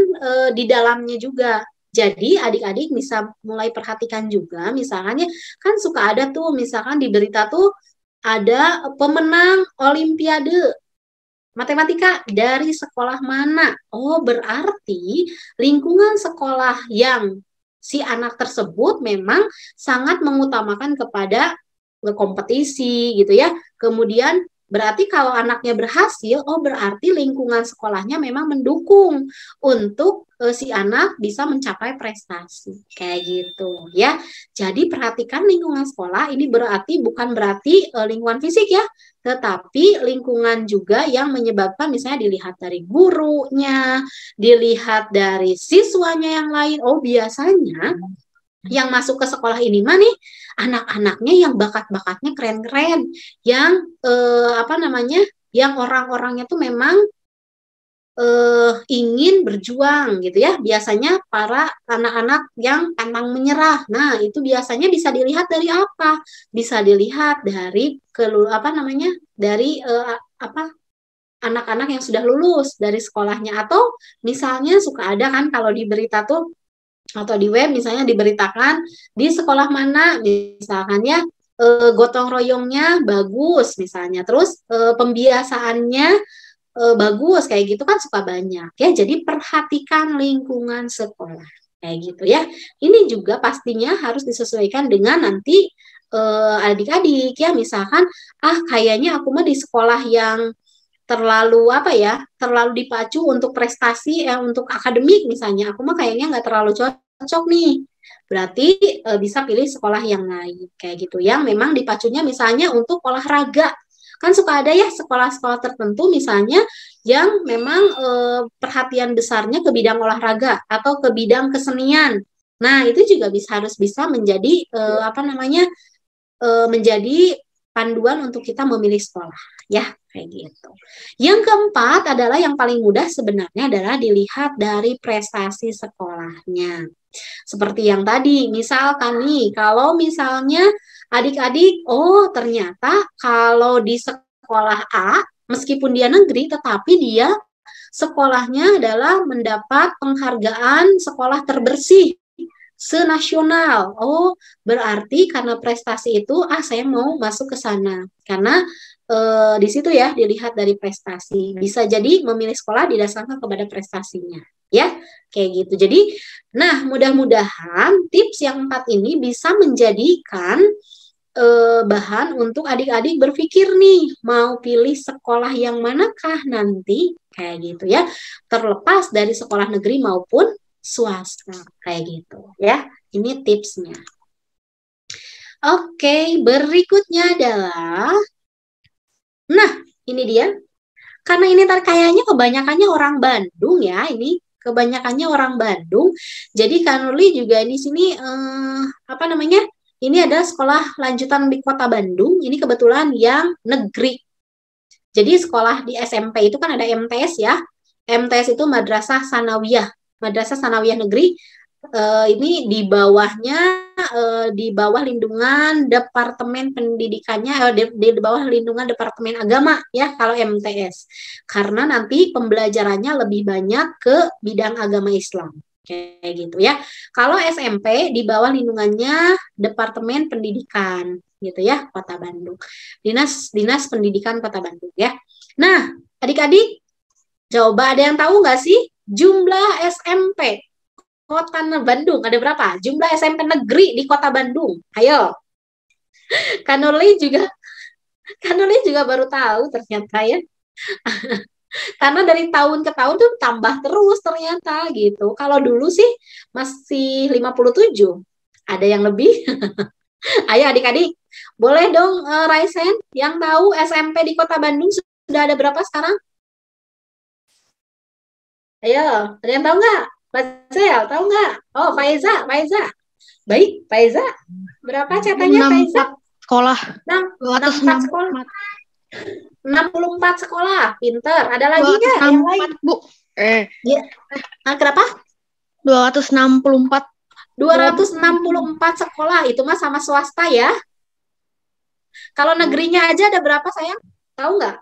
S1: di dalamnya juga. Jadi adik-adik bisa mulai perhatikan juga, misalnya kan suka ada tuh, misalkan di berita tuh ada pemenang Olimpiade matematika dari sekolah mana. Oh, berarti lingkungan sekolah yang si anak tersebut memang sangat mengutamakan kepada kompetisi gitu ya. Kemudian berarti kalau anaknya berhasil, oh berarti lingkungan sekolahnya memang mendukung untuk si anak bisa mencapai prestasi. Kayak gitu ya. Jadi perhatikan lingkungan sekolah ini bukan berarti lingkungan fisik ya, tetapi lingkungan juga yang menyebabkan misalnya dilihat dari gurunya, dilihat dari siswanya yang lain. Oh biasanya yang masuk ke sekolah ini mah nih anak-anaknya yang bakat-bakatnya keren-keren, yang yang orang-orangnya tuh memang ingin berjuang gitu ya. Biasanya para anak-anak yang pantang menyerah. Nah, itu biasanya bisa dilihat dari apa? Bisa dilihat dari dari anak-anak yang sudah lulus dari sekolahnya, atau misalnya suka ada kan kalau di berita tuh atau di web misalnya diberitakan di sekolah mana misalkan ya gotong royongnya bagus misalnya, terus pembiasaannya bagus kayak gitu kan suka banyak ya. Jadi perhatikan lingkungan sekolah kayak gitu ya. Ini juga pastinya harus disesuaikan dengan nanti adik-adik ya. Misalkan kayaknya aku mah di sekolah yang terlalu dipacu untuk prestasi untuk akademik misalnya, aku mah kayaknya nggak terlalu cocok nih. Berarti bisa pilih sekolah yang lain kayak gitu, yang memang dipacunya misalnya untuk olahraga. Kan suka ada ya sekolah-sekolah tertentu misalnya yang memang perhatian besarnya ke bidang olahraga atau ke bidang kesenian. Nah, itu juga harus bisa menjadi menjadi panduan untuk kita memilih sekolah ya, kayak gitu. Yang keempat adalah yang paling mudah sebenarnya adalah dilihat dari prestasi sekolahnya. Seperti yang tadi, misalkan nih, kalau misalnya adik-adik, oh ternyata kalau di sekolah A, meskipun dia negeri, tetapi dia sekolahnya adalah mendapat penghargaan sekolah terbersih senasional. Oh, berarti karena prestasi itu, saya mau masuk ke sana. Karena di situ ya dilihat dari prestasi. Bisa jadi memilih sekolah didasarkan kepada prestasinya. Ya, kayak gitu. Jadi, nah mudah-mudahan tips yang 4 ini bisa menjadikan bahan untuk adik-adik berpikir nih, mau pilih sekolah yang manakah nanti, kayak gitu ya. Terlepas dari sekolah negeri maupun swasta kayak gitu ya. Ini tipsnya. Oke, berikutnya adalah ini dia. Karena ini kayaknya kebanyakannya orang Bandung ya, ini kebanyakannya orang Bandung. Jadi Kak Nurli juga di sini ini ada sekolah lanjutan di Kota Bandung. Ini kebetulan yang negeri. Jadi sekolah di SMP itu kan ada MTS ya. MTS itu Madrasah Sanawiyah. Madrasah Sanawiyah Negeri, ini di bawahnya di bawah lindungan Departemen Pendidikannya di bawah lindungan Departemen Agama ya kalau MTS, karena nanti pembelajarannya lebih banyak ke bidang agama Islam kayak gitu ya. Kalau SMP di bawah lindungannya Departemen Pendidikan gitu ya, Kota Bandung, Dinas Pendidikan Kota Bandung ya. Nah adik-adik, coba ada yang tahu nggak sih jumlah SMP Kota Bandung ada berapa? Jumlah SMP negeri di Kota Bandung. Ayo. Kanuli juga baru tahu ternyata ya. Karena dari tahun ke tahun tuh tambah terus ternyata gitu. Kalau dulu sih masih 57. Ada yang lebih? Ayo adik-adik, boleh dong raise hand yang tahu SMP di Kota Bandung sudah ada berapa sekarang? Ayo, ada yang tahu nggak? Faisal, tahu nggak? Oh, Faiza. Baik, Faiza. Berapa cetanya Faiza?
S2: 64 sekolah.
S1: 64 sekolah. 64 sekolah. Pinter. Ada lagi nggak yang lain?
S2: Bu.
S1: Ya. Nah, kenapa?
S2: 264.
S1: 264 sekolah. Itu mah sama swasta ya. Kalau negerinya aja ada berapa, sayang? Tahu nggak?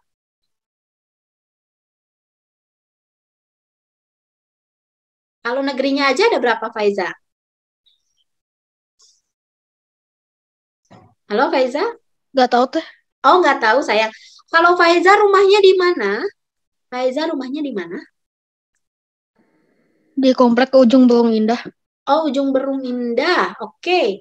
S1: Kalau negerinya aja ada berapa, Faiza? Halo, Faiza?
S2: Nggak tahu teh.
S1: Oh, nggak tahu, sayang. Kalau Faiza rumahnya di mana? Faiza rumahnya di mana?
S2: Di komplek ke Ujung Berung Indah.
S1: Oh, Ujung Berung Indah. Oke.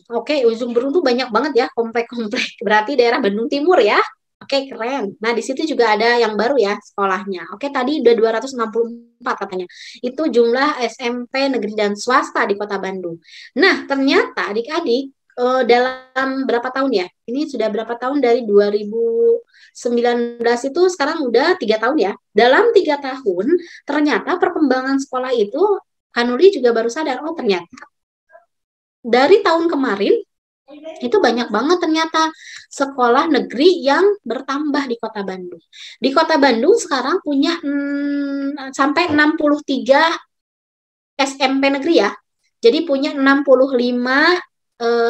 S1: Oke, Ujung Berung tuh banyak banget ya komplek-komplek. Berarti daerah Bandung Timur ya. Oke, keren. Nah, di situ juga ada yang baru ya sekolahnya. Oke, tadi udah 264 katanya. Itu jumlah SMP negeri dan swasta di Kota Bandung. Nah, ternyata adik-adik dalam berapa tahun ya? Ini sudah berapa tahun dari 2019 itu sekarang udah 3 tahun ya. Dalam 3 tahun, ternyata perkembangan sekolah itu Kanuli juga baru sadar, oh ternyata dari tahun kemarin itu banyak banget ternyata sekolah negeri yang bertambah di Kota Bandung. Di Kota Bandung sekarang punya sampai 63 SMP negeri ya. Jadi punya 65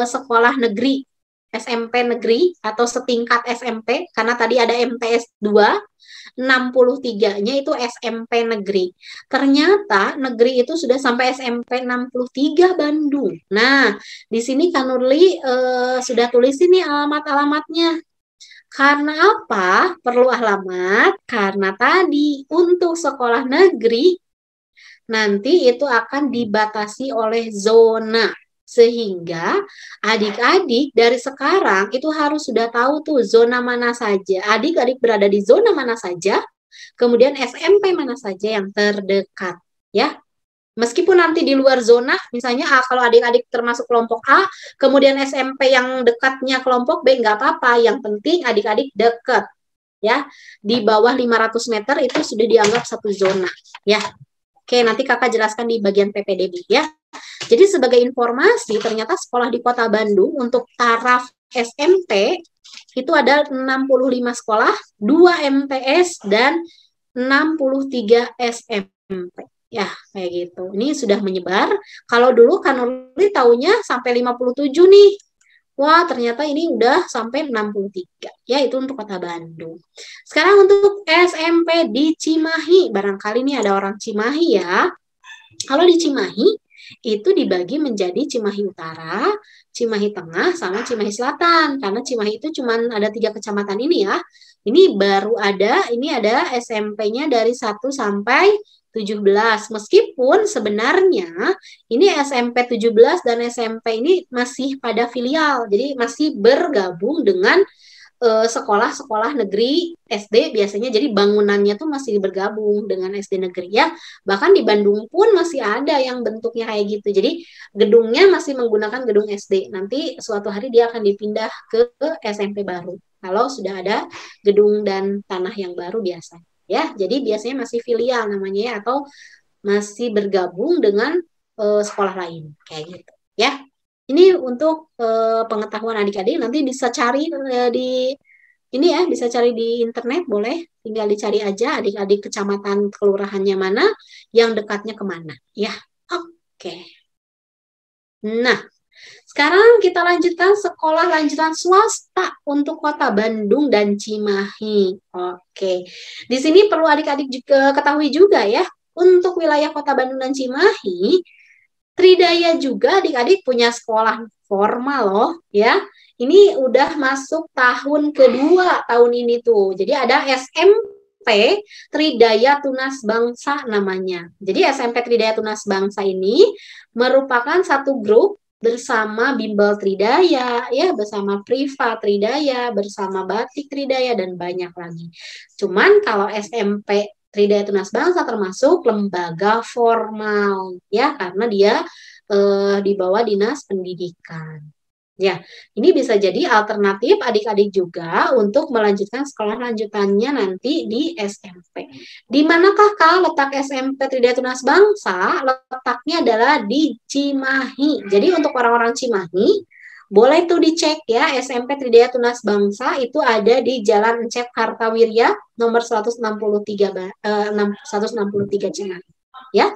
S1: sekolah negeri SMP negeri atau setingkat SMP karena tadi ada MTS 2, 63-nya itu SMP negeri. Ternyata negeri itu sudah sampai SMP 63 Bandung. Nah, di sini Kak Nurli sudah tulis ini alamat-alamatnya. Karena apa? Perlu alamat? Karena tadi untuk sekolah negeri nanti itu akan dibatasi oleh zona. Sehingga adik-adik dari sekarang itu harus sudah tahu tuh zona mana saja. Adik-adik berada di zona mana saja, kemudian SMP mana saja yang terdekat. Ya, meskipun nanti di luar zona, misalnya kalau adik-adik termasuk kelompok A, kemudian SMP yang dekatnya kelompok B, nggak apa-apa. Yang penting adik-adik dekat. Ya, di bawah 500 meter itu sudah dianggap satu zona. Ya, oke, nanti kakak jelaskan di bagian PPDB ya. Jadi sebagai informasi, ternyata sekolah di Kota Bandung untuk taraf SMP itu ada 65 sekolah, 2 MTS, dan 63 SMP. Ya, kayak gitu. Ini sudah menyebar. Kalau dulu kan Nurli taunya sampai 57 nih. Wah, ternyata ini udah sampai 63. Ya, itu untuk Kota Bandung. Sekarang untuk SMP di Cimahi. Barangkali ini ada orang Cimahi ya. Kalau di Cimahi, itu dibagi menjadi Cimahi Utara, Cimahi Tengah, sama Cimahi Selatan. Karena Cimahi itu cuma ada 3 kecamatan ini ya. Ini baru ada, ini ada SMP-nya dari 1 sampai 17. Meskipun sebenarnya ini SMP 17 dan SMP ini masih pada filial. Jadi masih bergabung dengan sekolah-sekolah negeri SD biasanya, jadi bangunannya tuh masih bergabung dengan SD negeri ya. Bahkan di Bandung pun masih ada yang bentuknya kayak gitu. Jadi gedungnya masih menggunakan gedung SD. Nanti suatu hari dia akan dipindah ke SMP baru. Kalau sudah ada gedung dan tanah yang baru biasa. Ya, jadi biasanya masih filial namanya ya, atau masih bergabung dengan sekolah lain kayak gitu. Ya. Ini untuk pengetahuan adik-adik, nanti bisa cari di ini ya, bisa cari di internet, boleh tinggal dicari aja adik-adik kecamatan kelurahannya mana, yang dekatnya kemana. Ya, oke. Nah, sekarang kita lanjutkan sekolah lanjutan swasta untuk Kota Bandung dan Cimahi. Oke, di sini perlu adik-adik juga ketahui juga ya, untuk wilayah Kota Bandung dan Cimahi, Tridaya juga adik-adik punya sekolah formal loh ya. Ini udah masuk tahun kedua tahun ini tuh. Jadi ada SMP Tridaya Tunas Bangsa namanya. Jadi SMP Tridaya Tunas Bangsa ini merupakan satu grup bersama Bimbel Tridaya ya, bersama Priva Tridaya, bersama Batik Tridaya, dan banyak lagi. Cuman kalau SMP Tridaya Tunas Bangsa termasuk lembaga formal ya, karena dia di bawah Dinas Pendidikan Ya, ini bisa jadi alternatif adik-adik juga untuk melanjutkan sekolah lanjutannya nanti di SMP. Di manakah Kak letak SMP Tridaya Tunas Bangsa? Letaknya adalah di Cimahi. Jadi untuk orang-orang Cimahi, boleh tuh dicek ya, SMP Tridaya Tunas Bangsa itu ada di Jalan Encep Kartawirya nomor 163 163 Cimahi. Ya.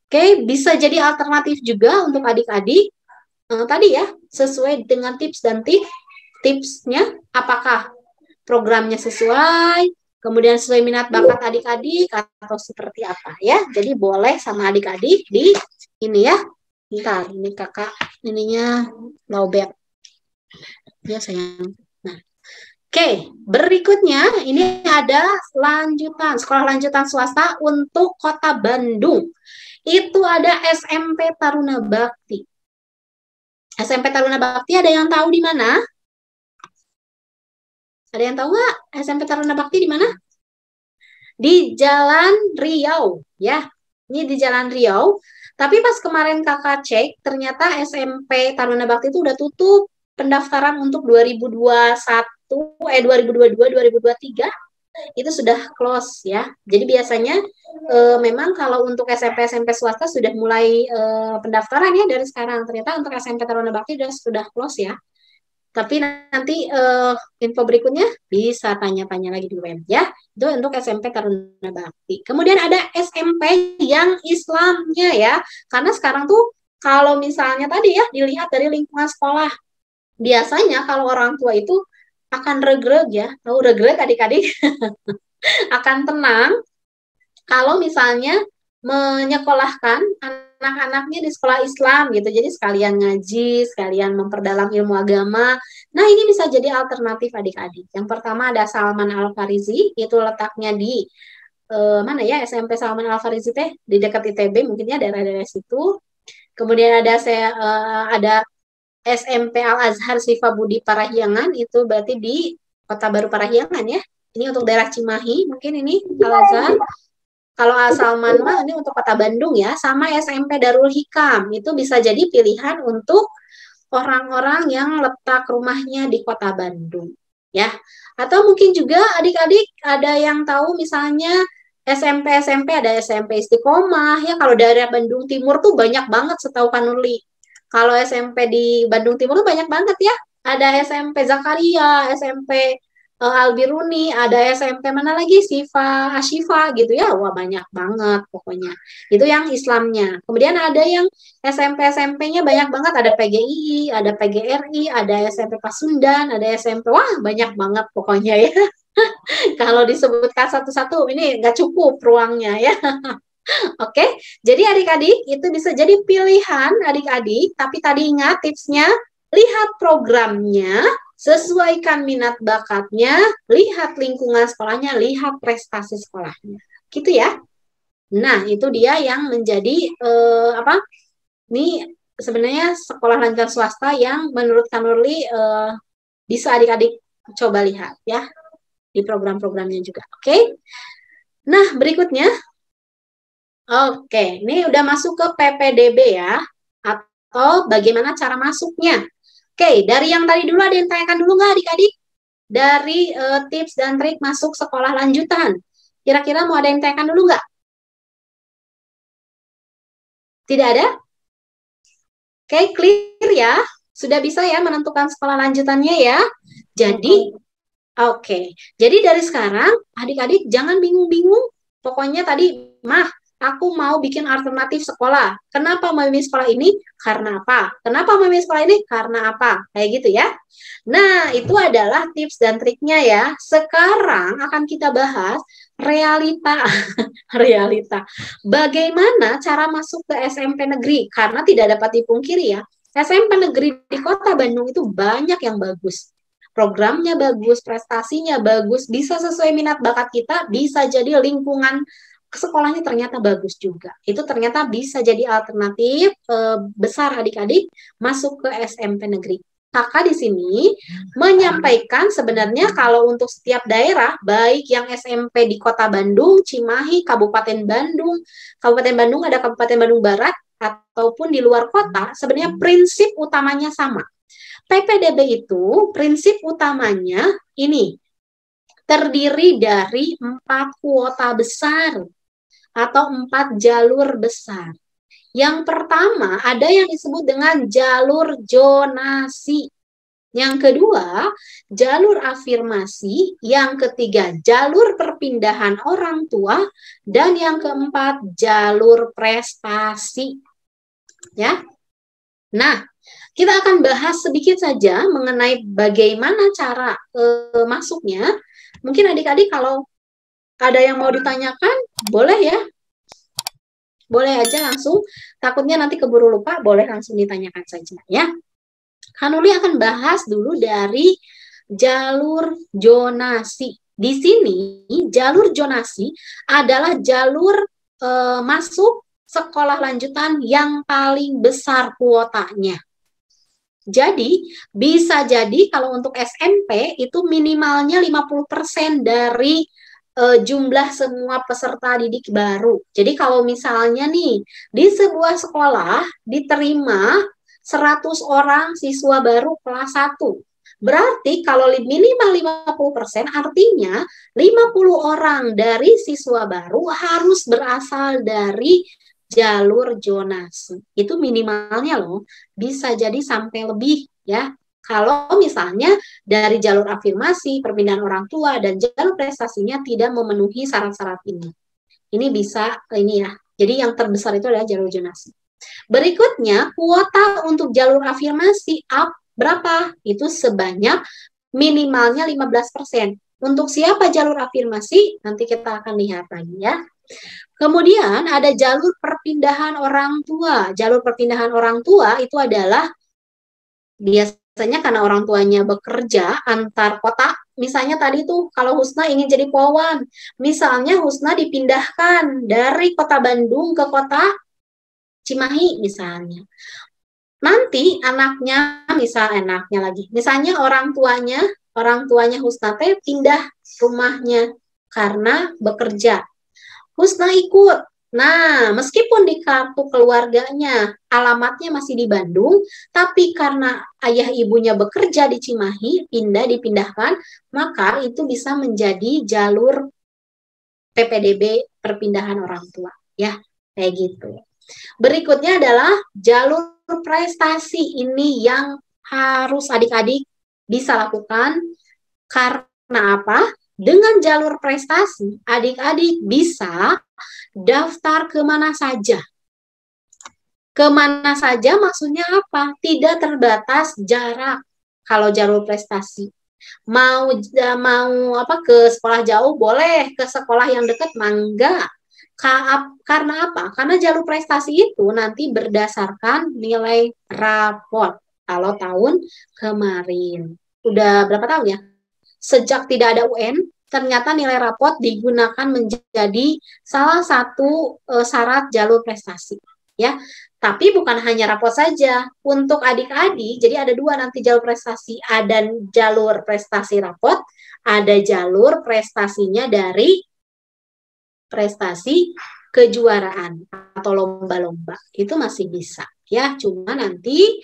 S1: Oke, bisa jadi alternatif juga untuk adik-adik tadi ya, sesuai dengan tips dan tipsnya, apakah programnya sesuai, kemudian sesuai minat bakat adik-adik atau seperti apa ya. Jadi boleh sama adik-adik di ini ya. Bentar, ini kakak ininya lowbat. Ya sayang. Nah, oke, berikutnya ini ada lanjutan, sekolah lanjutan swasta untuk Kota Bandung. Itu ada SMP Taruna Bakti. SMP Taruna Bakti ada yang tahu di mana? Ada yang tahu nggak SMP Taruna Bakti di mana? Di Jalan Riau, ya. Ini di Jalan Riau. Tapi pas kemarin kakak cek, ternyata SMP Taruna Bakti itu udah tutup pendaftaran untuk 2022, 2023 itu sudah close ya. Jadi biasanya memang kalau untuk SMP swasta sudah mulai pendaftaran ya dari sekarang. Ternyata untuk SMP Taruna Bakti sudah close ya. Tapi nanti info berikutnya bisa tanya-tanya lagi di web ya. Itu untuk SMP Taruna Bakti. Kemudian ada SMP yang Islamnya ya. Karena sekarang tuh kalau misalnya tadi ya dilihat dari lingkungan sekolah, biasanya kalau orang tua itu akan regreg ya. Tahu regreg adik-adik? Akan tenang kalau misalnya menyekolahkan anak-anaknya di sekolah Islam gitu. Jadi sekalian ngaji, sekalian memperdalam ilmu agama. Nah, ini bisa jadi alternatif adik-adik. Yang pertama ada Salman Al-Farizi, itu letaknya di mana ya, SMP Salman Al-Farizi teh di dekat ITB, mungkinnya daerah-daerah situ. Kemudian ada SMP Al-Azhar Syifa Budi Parahyangan, itu berarti di Kota Baru Parahyangan ya. Ini untuk daerah Cimahi, mungkin ini Al-Azhar. Kalau Salman mah ini untuk Kota Bandung ya, sama SMP Darul Hikam. Itu bisa jadi pilihan untuk orang-orang yang letak rumahnya di Kota Bandung ya. Atau mungkin juga adik-adik ada yang tahu misalnya SMP ada SMP Istiqomah ya. Kalau daerah Bandung Timur tuh banyak banget setahu Kanuli. Kalau SMP di Bandung Timur tuh banyak banget ya. Ada SMP Zakaria, SMP Albiruni, ada SMP mana lagi, Sifa Ashifa gitu ya. Wah, banyak banget pokoknya. Itu yang Islamnya. Kemudian ada yang SMP-nya banyak banget, ada PGI, ada PGRI, ada SMP Pasundan, ada SMP, wah banyak banget pokoknya ya. Kalau disebutkan satu-satu ini nggak cukup ruangnya ya. Oke, jadi adik-adik itu bisa jadi pilihan adik-adik, tapi tadi ingat tipsnya, lihat programnya, sesuaikan minat bakatnya, lihat lingkungan sekolahnya, lihat prestasi sekolahnya. Gitu ya. Nah, itu dia yang menjadi apa? Ini sebenarnya sekolah lanjutan swasta yang menurut Kanurli bisa adik-adik coba lihat ya di program-programnya juga. Oke. Nah, berikutnya oke, ini udah masuk ke PPDB ya, atau bagaimana cara masuknya. Oke, dari yang tadi dulu ada yang tanyakan dulu nggak adik-adik? Dari tips dan trik masuk sekolah lanjutan. Kira-kira mau ada yang tanyakan dulu nggak? Tidak ada? Oke, clear ya. Sudah bisa ya menentukan sekolah lanjutannya ya. Jadi, oke. Jadi dari sekarang, adik-adik jangan bingung-bingung. Pokoknya tadi, aku mau bikin alternatif sekolah. Kenapa memilih sekolah ini? Karena apa? Kenapa memilih sekolah ini? Karena apa? Kayak gitu ya. Nah, itu adalah tips dan triknya ya. Sekarang akan kita bahas realita. Realita. Bagaimana cara masuk ke SMP negeri? Karena tidak dapat dipungkiri ya, SMP negeri di Kota Bandung itu banyak yang bagus. Programnya bagus, prestasinya bagus, bisa sesuai minat bakat kita, bisa jadi lingkungan sekolahnya ternyata bagus juga. Itu ternyata bisa jadi alternatif besar adik-adik masuk ke SMP negeri. Kakak di sini menyampaikan sebenarnya kalau untuk setiap daerah, baik yang SMP di Kota Bandung, Cimahi, Kabupaten Bandung ada Kabupaten Bandung Barat, ataupun di luar kota, sebenarnya prinsip utamanya sama. PPDB itu prinsip utamanya ini terdiri dari 4 kuota besar atau 4 jalur besar. Yang pertama ada yang disebut dengan jalur zonasi. Yang kedua, jalur afirmasi. Yang ketiga, jalur perpindahan orang tua. Dan yang keempat, jalur prestasi. Ya. Nah, kita akan bahas sedikit saja mengenai bagaimana cara masuknya. Mungkin adik-adik kalau ada yang mau ditanyakan, boleh ya. Boleh aja langsung. Takutnya nanti keburu lupa, boleh langsung ditanyakan saja ya. Kanuli akan bahas dulu dari jalur zonasi. Di sini jalur zonasi adalah jalur masuk sekolah lanjutan yang paling besar kuotanya. Jadi bisa jadi kalau untuk SMP itu minimalnya 50% dari jumlah semua peserta didik baru. Jadi kalau misalnya nih di sebuah sekolah diterima 100 orang siswa baru kelas 1. Berarti kalau minimal 50% artinya 50 orang dari siswa baru harus berasal dari jalur zonasi. Itu minimalnya loh. Bisa jadi sampai lebih ya. Kalau misalnya dari jalur afirmasi, perpindahan orang tua, dan jalur prestasinya tidak memenuhi syarat-syarat ini. Ini bisa, ini ya. Jadi yang terbesar itu adalah jalur zonasi. Berikutnya, kuota untuk jalur afirmasi berapa? Itu sebanyak minimalnya 15%. Untuk siapa jalur afirmasi? Nanti kita akan lihat lagi ya. Kemudian ada jalur perpindahan orang tua. Jalur perpindahan orang tua itu adalah biasanya karena orang tuanya bekerja antar kota. Misalnya tadi tuh kalau Husna ingin jadi polwan. Misalnya Husna dipindahkan dari kota Bandung ke kota Cimahi misalnya. Nanti misalnya orang tuanya Husna teh pindah rumahnya karena bekerja. Husna ikut. Nah, meskipun di kartu keluarganya alamatnya masih di Bandung, tapi karena ayah ibunya bekerja di Cimahi, dipindahkan, maka itu bisa menjadi jalur PPDB perpindahan orang tua. Ya, kayak gitu. Berikutnya adalah jalur prestasi. Ini yang harus adik-adik bisa lakukan. Karena apa? Dengan jalur prestasi, adik-adik bisa daftar kemana saja. Kemana saja maksudnya apa? Tidak terbatas jarak kalau jalur prestasi. Mau ke sekolah jauh boleh, ke sekolah yang dekat mangga. Karena apa? Karena jalur prestasi itu nanti berdasarkan nilai raport. Kalau tahun kemarin. Udah berapa tahun ya? Sejak tidak ada UN, ternyata nilai raport digunakan menjadi salah satu syarat jalur prestasi. Ya, tapi bukan hanya raport saja. Untuk adik-adik, jadi ada 2 nanti jalur prestasi. Ada jalur prestasi raport, ada jalur prestasinya dari prestasi kejuaraan atau lomba-lomba. Itu masih bisa ya, cuma nanti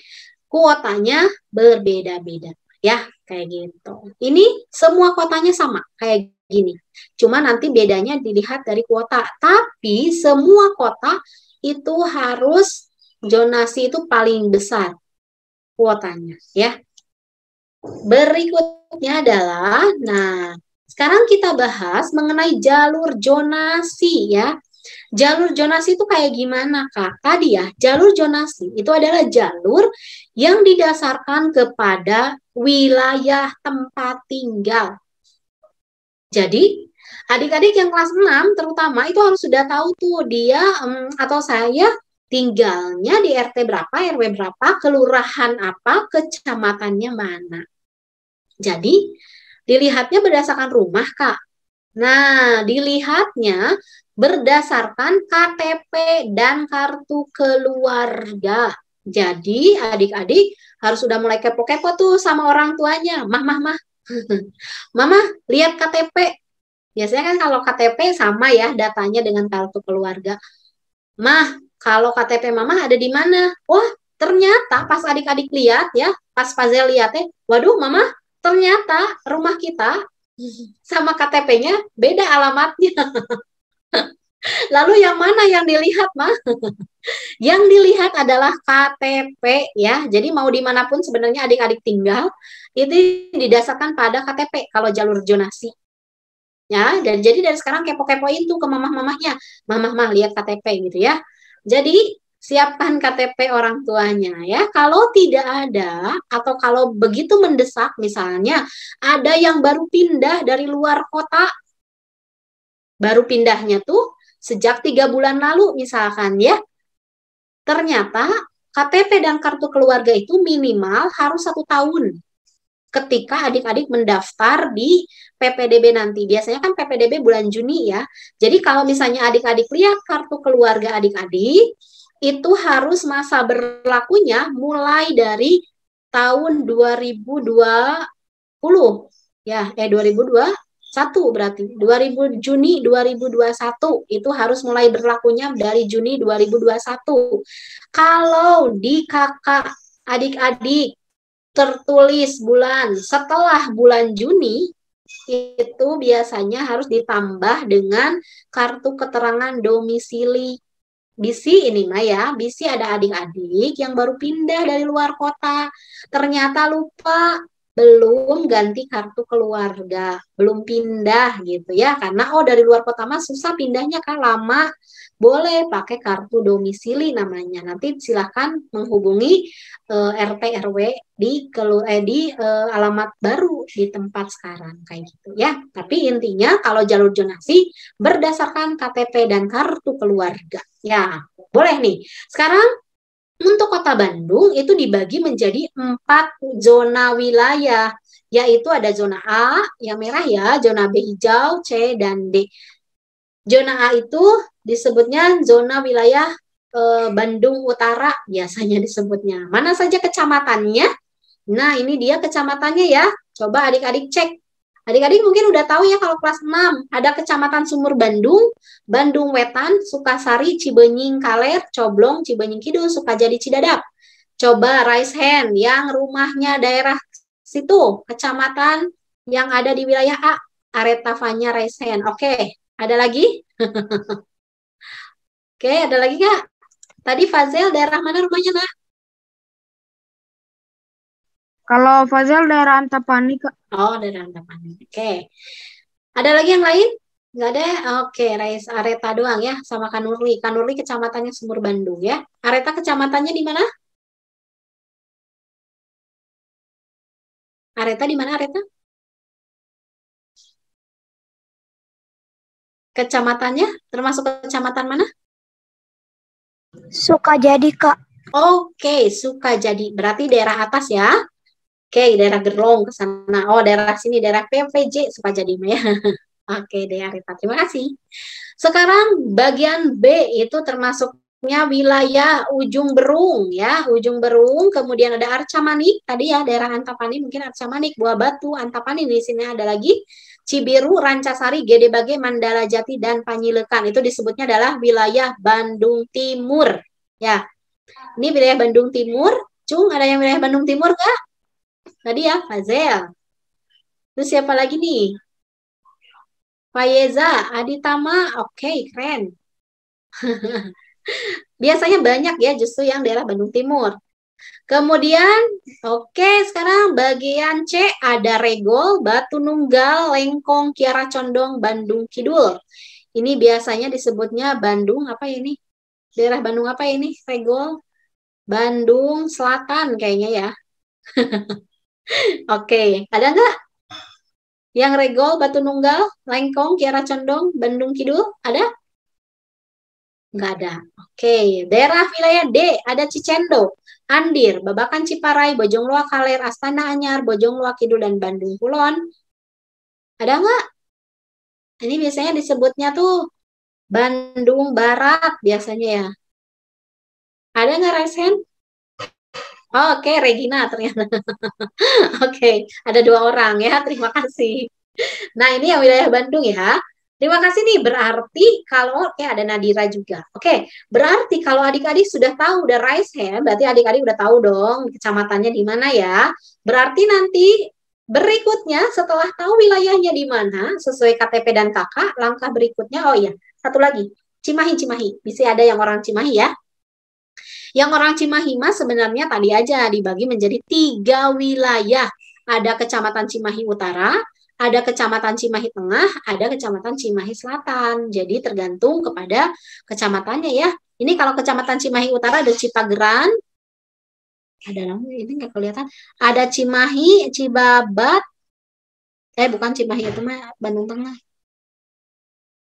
S1: kuotanya berbeda-beda ya, kayak gitu. Ini semua kuotanya sama kayak gini. Cuma nanti bedanya dilihat dari kuota. Tapi semua kuota itu harus zonasi itu paling besar kuotanya ya. Berikutnya adalah sekarang kita bahas mengenai jalur zonasi ya. Jalur zonasi itu kayak gimana Kak? Tadi ya, jalur zonasi itu adalah jalur yang didasarkan kepada wilayah tempat tinggal. Jadi, adik-adik yang kelas 6 terutama itu harus sudah tahu tuh dia atau saya tinggalnya di RT berapa, RW berapa, kelurahan apa, kecamatannya mana. Jadi, dilihatnya berdasarkan rumah, Kak. Nah, dilihatnya berdasarkan KTP dan kartu keluarga. Jadi, adik-adik harus sudah mulai kepo-kepo tuh sama orang tuanya. Mah. Mama, lihat KTP. Biasanya kan kalau KTP sama ya datanya dengan kartu keluarga. Mah, Kalau KTP Mama ada di mana? Wah, ternyata pas adik-adik lihat ya, pas Fazel lihat ya, waduh Mama, ternyata rumah kita sama KTP-nya beda alamatnya. Lalu yang mana yang dilihat, Mah? Yang dilihat adalah KTP ya. Jadi mau dimanapun sebenarnya adik-adik tinggal, itu didasarkan pada KTP kalau jalur zonasi. Ya, dan jadi dari sekarang kepo-kepoin tuh ke mamah-mamahnya. Mamah-mah lihat KTP gitu ya. Jadi siapkan KTP orang tuanya ya. Kalau tidak ada atau kalau begitu mendesak misalnya ada yang baru pindah dari luar kota, baru pindahnya tuh sejak 3 bulan lalu misalkan ya. Ternyata KTP dan kartu keluarga itu minimal harus 1 tahun ketika adik-adik mendaftar di PPDB nanti. Biasanya kan PPDB bulan Juni ya. Jadi kalau misalnya adik-adik lihat kartu keluarga adik-adik, itu harus masa berlakunya mulai dari tahun 2020. Ya, 2021 berarti. Juni 2021 itu harus mulai berlakunya dari Juni 2021. Kalau di kakak adik-adik tertulis bulan setelah bulan Juni, itu biasanya harus ditambah dengan kartu keterangan domisili. Bisi ini mah ya, bisi ada adik-adik yang baru pindah dari luar kota, ternyata lupa belum ganti kartu keluarga, belum pindah gitu ya, karena dari luar kota mah susah pindahnya kan lama, boleh pakai kartu domisili namanya. Nanti silahkan menghubungi RT RW di alamat baru di tempat sekarang kayak gitu ya. Tapi intinya kalau jalur zonasi berdasarkan KTP dan kartu keluarga. Ya, boleh nih. Sekarang untuk Kota Bandung itu dibagi menjadi 4 zona wilayah, yaitu ada zona A yang merah ya, zona B hijau, C dan D. Zona A itu disebutnya zona wilayah Bandung Utara biasanya disebutnya. Mana saja kecamatannya? Nah, ini dia kecamatannya ya. Coba adik-adik cek. Adik-adik mungkin udah tahu ya kalau kelas 6 ada Kecamatan Sumur Bandung, Bandung Wetan, Sukasari, Cibenying Kaler, Coblong, Cibenying Kidul, Sukajadi, Cidadap. Coba raise hand yang rumahnya daerah situ, kecamatan yang ada di wilayah A. Aretavanya raise hand. Oke, ada lagi? Oke, ada lagi Kak? Tadi Fazel daerah mana rumahnya, Nak?
S2: Kalau Fazel daerah Antapani, Kak.
S1: Oh, daerah Antapani. Oke. Ada lagi yang lain? Nggak ada? Oke, Rais Areta doang ya, sama Kanurli. Kanurli kecamatannya Sumur Bandung ya. Areta kecamatannya di mana? Areta di mana Areta? Kecamatannya termasuk kecamatan mana?
S2: Sukajadi, Kak.
S1: Oke, Sukajadi. Berarti daerah atas ya. Oke, daerah Gerlong ke sana. Oh, daerah sini daerah PVJ Sukajadi ya. Oke, deh Areta. Terima kasih. Sekarang bagian B itu termasuknya wilayah Ujung Berung ya, Ujung Berung, kemudian ada Arca Manik tadi ya, daerah Antapani mungkin Arca Manik, Buah Batu, Antapani, di sini ada lagi Cibiru, Rancasari, Gede Bage, Mandala Jati dan Panyilekan. Itu disebutnya adalah wilayah Bandung Timur ya. Ini wilayah Bandung Timur. Cung, ada yang wilayah Bandung Timur nggak? Tadi ya, Fazel. Terus siapa lagi nih? Fayeza, Aditama, oke, keren. Biasanya banyak ya justru yang daerah Bandung Timur. Kemudian, oke, sekarang bagian C ada Regol, Batu Nunggal, Lengkong, Kiara Condong, Bandung Kidul. Ini biasanya disebutnya Bandung apa ini? Daerah Bandung apa ini? Regol, Bandung Selatan kayaknya ya. Oke, ada nggak? Yang Regol, Batu Nunggal, Lengkong, Kiara Condong, Bandung Kidul, ada? Nggak ada. Oke, daerah wilayah D ada Cicendo, Andir, Babakan Ciparai, Bojong Loa Kaler, Astana Anyar, Bojong Loa Kidul, dan Bandung Kulon. Ada nggak? Ini biasanya disebutnya tuh Bandung Barat biasanya ya. Ada nggak Resen? Oh, oke, Regina ternyata. Oke, ada 2 orang ya, terima kasih. Nah, ini yang wilayah Bandung ya. Terima kasih nih, berarti kalau, oke ada Nadira juga. Oke, berarti kalau adik-adik sudah tahu, udah raise hand, berarti adik-adik udah tahu dong kecamatannya di mana ya. Berarti nanti berikutnya setelah tahu wilayahnya di mana, sesuai KTP dan kakak, langkah berikutnya, oh iya, satu lagi, Cimahi, Cimahi. Bisa ada yang orang Cimahi ya. Yang orang Cimahi mah sebenarnya tadi aja dibagi menjadi 3 wilayah. Ada Kecamatan Cimahi Utara, ada Kecamatan Cimahi Tengah, ada Kecamatan Cimahi Selatan. Jadi tergantung kepada kecamatannya ya. Ini kalau Kecamatan Cimahi Utara ada Cipageran, ada namanya ini nggak kelihatan. Ada Cimahi, Cibabat, bukan Cimahi itu mah Bandung Tengah.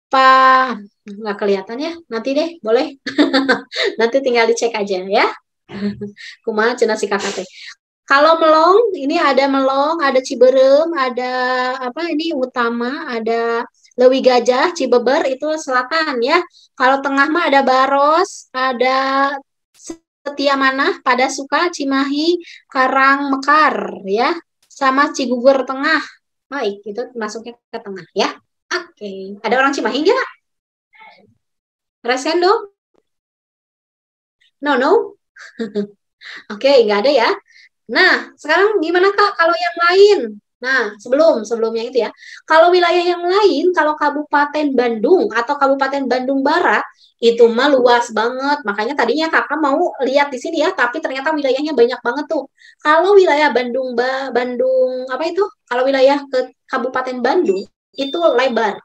S1: Pak, nggak kelihatan ya. Nanti deh, boleh. Nanti tinggal dicek aja ya. Kumaha cenah si kakak teh. Kalau Melong, ini ada Melong, ada Ciberem, ada apa ini Utama, ada Lewi Gajah, Cibeber itu selatan ya. Kalau tengah mah ada Baros, ada Setia Manah, Pada Suka, Cimahi, Karang Mekar ya, sama Cigugur Tengah. Baik, itu masuknya ke tengah ya. Oke, ada orang Cimahi nggak? Resen dong? No, no. Oke, nggak ada ya. Nah, sekarang gimana Kak kalau yang lain? Nah, sebelumnya itu ya. Kalau wilayah yang lain, kalau Kabupaten Bandung atau Kabupaten Bandung Barat, itu mah luas banget. Makanya tadinya Kakak mau lihat di sini ya, tapi ternyata wilayahnya banyak banget tuh. Kalau wilayah Bandung apa itu? Kalau wilayah ke Kabupaten Bandung itu lebar.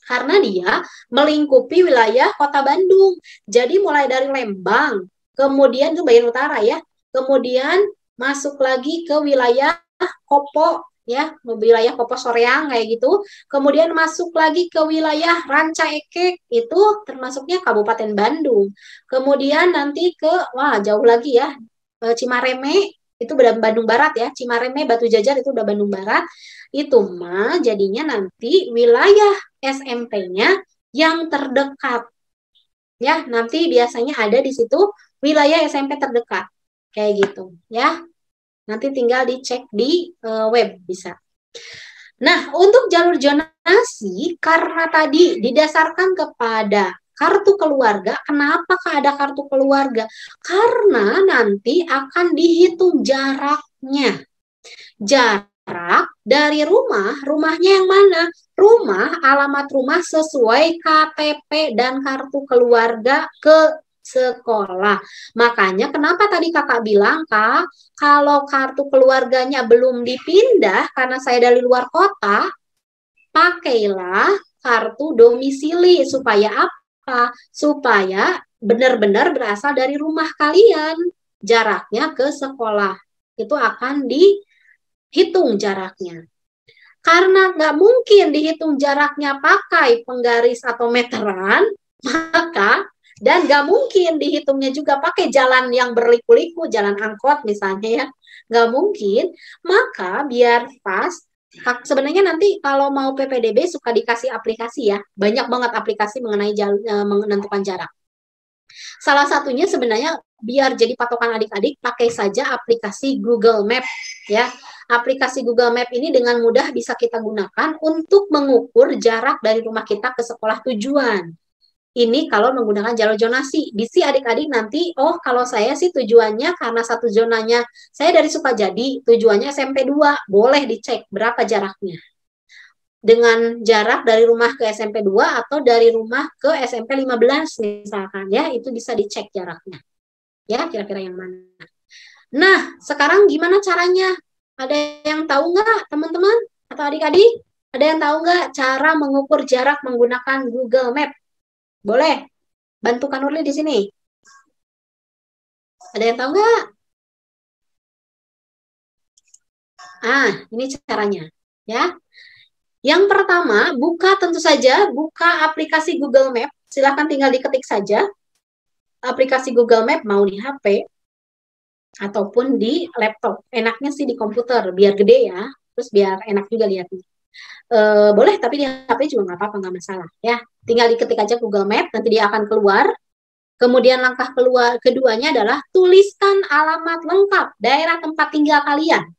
S1: Karena dia melingkupi wilayah Kota Bandung. Jadi mulai dari Lembang, kemudian ke Bagian Utara ya. Kemudian masuk lagi ke wilayah Kopo ya, wilayah Kopo Soreang kayak gitu. Kemudian masuk lagi ke wilayah Ranca Ekek, itu termasuknya Kabupaten Bandung. Kemudian nanti ke jauh lagi ya, Cimareme itu udah Bandung Barat ya. Cimareme, Batu Jajar itu udah Bandung Barat. Itu mah jadinya nanti wilayah SMP-nya yang terdekat. Ya, nanti biasanya ada di situ wilayah SMP terdekat. Kayak gitu, ya. Nanti tinggal dicek di web bisa. Nah, untuk jalur zonasi karena tadi didasarkan kepada kartu keluarga, kenapa ada kartu keluarga? Karena nanti akan dihitung jaraknya. Jarak dari rumahnya yang mana? Alamat rumah sesuai KTP dan kartu keluarga ke sekolah. Makanya kenapa tadi kakak bilang, Kak, kalau kartu keluarganya belum dipindah karena saya dari luar kota, pakailah kartu domisili. Supaya apa? Supaya benar-benar berasal dari rumah kalian. Jaraknya ke sekolah. Itu akan dihitung jaraknya. Karena nggak mungkin dihitung jaraknya pakai penggaris atau meteran, maka dan nggak mungkin dihitungnya juga pakai jalan yang berliku-liku, jalan angkot misalnya ya, nggak mungkin. Maka biar pas, sebenarnya nanti kalau mau PPDB suka dikasih aplikasi ya, banyak banget aplikasi mengenai menentukan jarak. Salah satunya sebenarnya biar jadi patokan adik-adik, pakai saja aplikasi Google Map ya. Aplikasi Google Map ini dengan mudah bisa kita gunakan untuk mengukur jarak dari rumah kita ke sekolah tujuan. Ini kalau menggunakan jalur zonasi. Bisi adik-adik nanti, kalau saya sih tujuannya karena satu zonanya, saya dari Sukajadi, tujuannya SMP 2, boleh dicek berapa jaraknya. Dengan jarak dari rumah ke SMP 2 atau dari rumah ke SMP 15 misalkan ya, itu bisa dicek jaraknya. Ya, kira-kira yang mana. Nah, sekarang gimana caranya? Ada yang tahu nggak, teman-teman? Atau adik-adik? Ada yang tahu nggak cara mengukur jarak menggunakan Google Map? Boleh? Bantu Kak Nurli di sini. Ada yang tahu nggak? Ini caranya. Ya. Yang pertama, tentu saja buka aplikasi Google Map. Silahkan tinggal diketik saja. Aplikasi Google Map mau di HP ataupun di laptop. Enaknya sih di komputer, biar gede ya. Terus biar enak juga lihatnya. Boleh, tapi di HP juga nggak apa-apa, nggak masalah. Ya, tinggal diketik aja Google Map, nanti dia akan keluar. Kemudian langkah keduanya adalah tuliskan alamat lengkap daerah tempat tinggal kalian.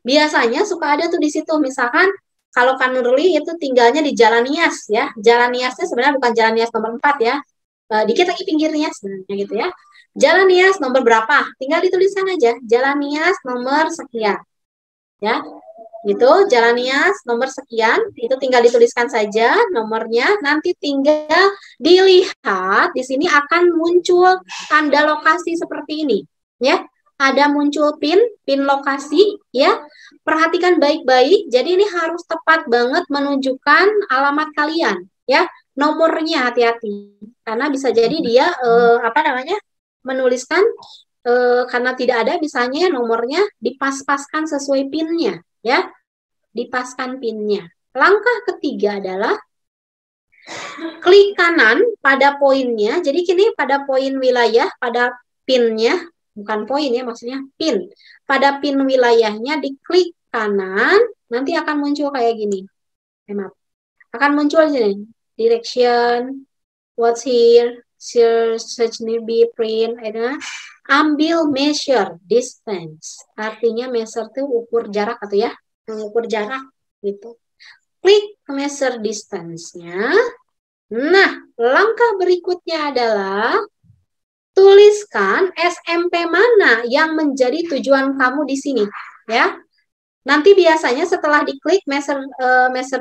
S1: Biasanya suka ada tuh di situ, misalkan Kalau Kanurli itu tinggalnya di Jalan Nias ya. Jalan Niasnya sebenarnya bukan Jalan Nias nomor 4 ya. Dikit lagi pinggirnya sebenarnya gitu ya. Jalan Nias nomor berapa? Tinggal dituliskan aja. Jalan Nias nomor sekian. Ya. Gitu, Jalan Nias nomor sekian, itu tinggal dituliskan saja nomornya. Nanti tinggal dilihat di sini akan muncul tanda lokasi seperti ini, ya. Ada muncul pin lokasi, ya. Perhatikan baik-baik. Jadi ini harus tepat banget menunjukkan alamat kalian, ya. Nomornya hati-hati, karena bisa jadi dia menuliskan karena tidak ada misalnya nomornya dipas-paskan sesuai pinnya, ya. Dipaskan pinnya. Langkah ketiga adalah klik kanan pada poinnya. Jadi kini pada poin wilayah, pada pinnya, bukan poin ya maksudnya pin. Pada pin wilayahnya diklik kanan, nanti akan muncul kayak gini. Maaf. Akan muncul sini. Direction, what's here, search nearby, print, ambil measure distance. Artinya measure itu ukur jarak atau ya, mengukur jarak gitu. Klik measure distance-nya. Nah, langkah berikutnya adalah tuliskan SMP mana yang menjadi tujuan kamu di sini, ya. Nanti biasanya setelah diklik measure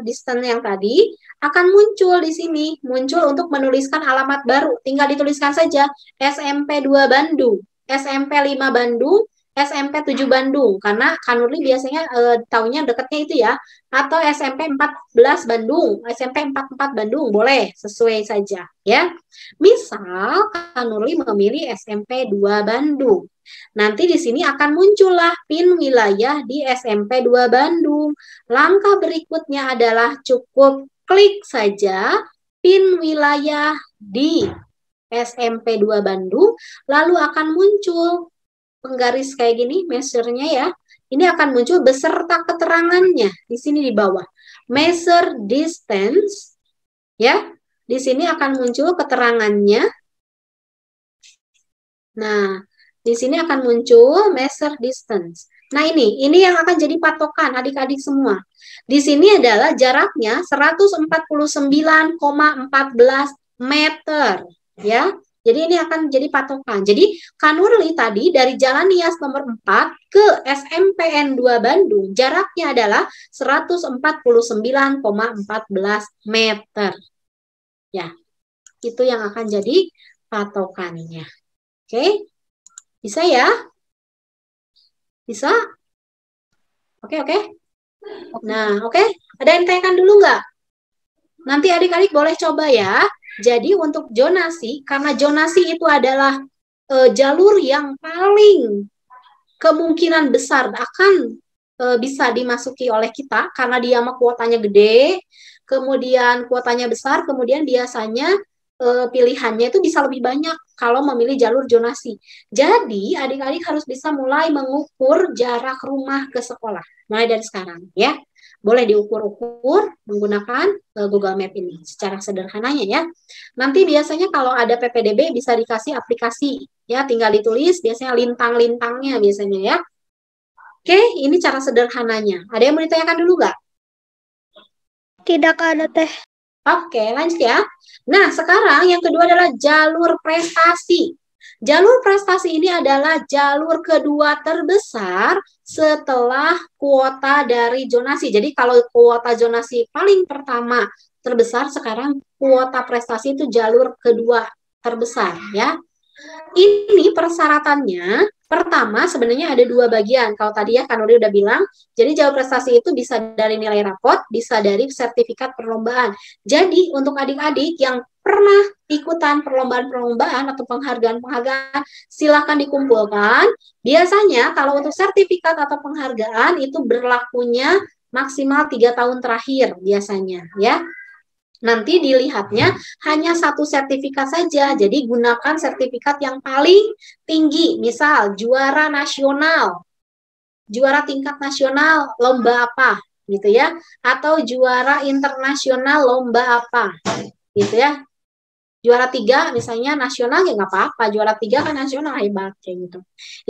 S1: distance yang tadi akan muncul di sini, muncul untuk menuliskan alamat baru. Tinggal dituliskan saja SMP 2 Bandung, SMP 5 Bandung, SMP 7 Bandung, karena Kanurli biasanya tahunnya dekatnya itu ya, atau SMP 14 Bandung, SMP 44 Bandung, boleh, sesuai saja ya. Misal Kanurli memilih SMP 2 Bandung. Nanti di sini akan muncullah pin wilayah di SMP 2 Bandung. Langkah berikutnya adalah cukup klik saja pin wilayah di SMP 2 Bandung, lalu akan muncul penggaris kayak gini, measure-nya ya. Ini akan muncul beserta keterangannya di sini di bawah. Measure distance, ya. Di sini akan muncul keterangannya. Nah, di sini akan muncul measure distance. Nah, ini yang akan jadi patokan adik-adik semua. Di sini adalah jaraknya 149,14 meter, ya. Jadi ini akan jadi patokan. Jadi Kanurli tadi dari Jalan Nias nomor 4 ke SMPN 2 Bandung, jaraknya adalah 149,14 meter. Ya, itu yang akan jadi patokannya. Oke, bisa ya? Bisa? Oke. Nah, oke. Ada yang tanyakan dulu nggak? Nanti adik-adik boleh coba ya. Jadi untuk zonasi, karena zonasi itu adalah jalur yang paling kemungkinan besar akan bisa dimasuki oleh kita, karena dia mah kuotanya gede, kemudian kuotanya besar, kemudian biasanya pilihannya itu bisa lebih banyak kalau memilih jalur zonasi. Jadi adik-adik harus bisa mulai mengukur jarak rumah ke sekolah, mulai dari sekarang ya. Boleh diukur-ukur menggunakan Google Map ini secara sederhananya ya. Nanti biasanya kalau ada PPDB bisa dikasih aplikasi ya, tinggal ditulis biasanya lintang-lintangnya biasanya ya. Oke, ini cara sederhananya. Ada yang mau ditanyakan dulu nggak?
S3: Tidak ada teh.
S1: Oke, lanjut ya. Nah, sekarang yang kedua adalah jalur prestasi. Jalur prestasi ini adalah jalur kedua terbesar setelah kuota dari zonasi. Jadi kalau kuota zonasi paling pertama terbesar, sekarang kuota prestasi itu jalur kedua terbesar ya. Ini persyaratannya, pertama sebenarnya ada dua bagian. Kalau tadi ya Kanuri udah bilang, jadi jalur prestasi itu bisa dari nilai rapot, bisa dari sertifikat perlombaan. Jadi untuk adik-adik yang pernah ikutan perlombaan-perlombaan atau penghargaan-penghargaan, silakan dikumpulkan. Biasanya kalau untuk sertifikat atau penghargaan itu berlakunya maksimal 3 tahun terakhir biasanya ya. Nanti dilihatnya hanya satu sertifikat saja. Jadi gunakan sertifikat yang paling tinggi. Misal juara nasional, juara tingkat nasional lomba apa gitu ya. Atau juara internasional lomba apa gitu ya. juara 3 misalnya nasional ya nggak apa-apa, juara 3 kan nasional hebat kayak gitu.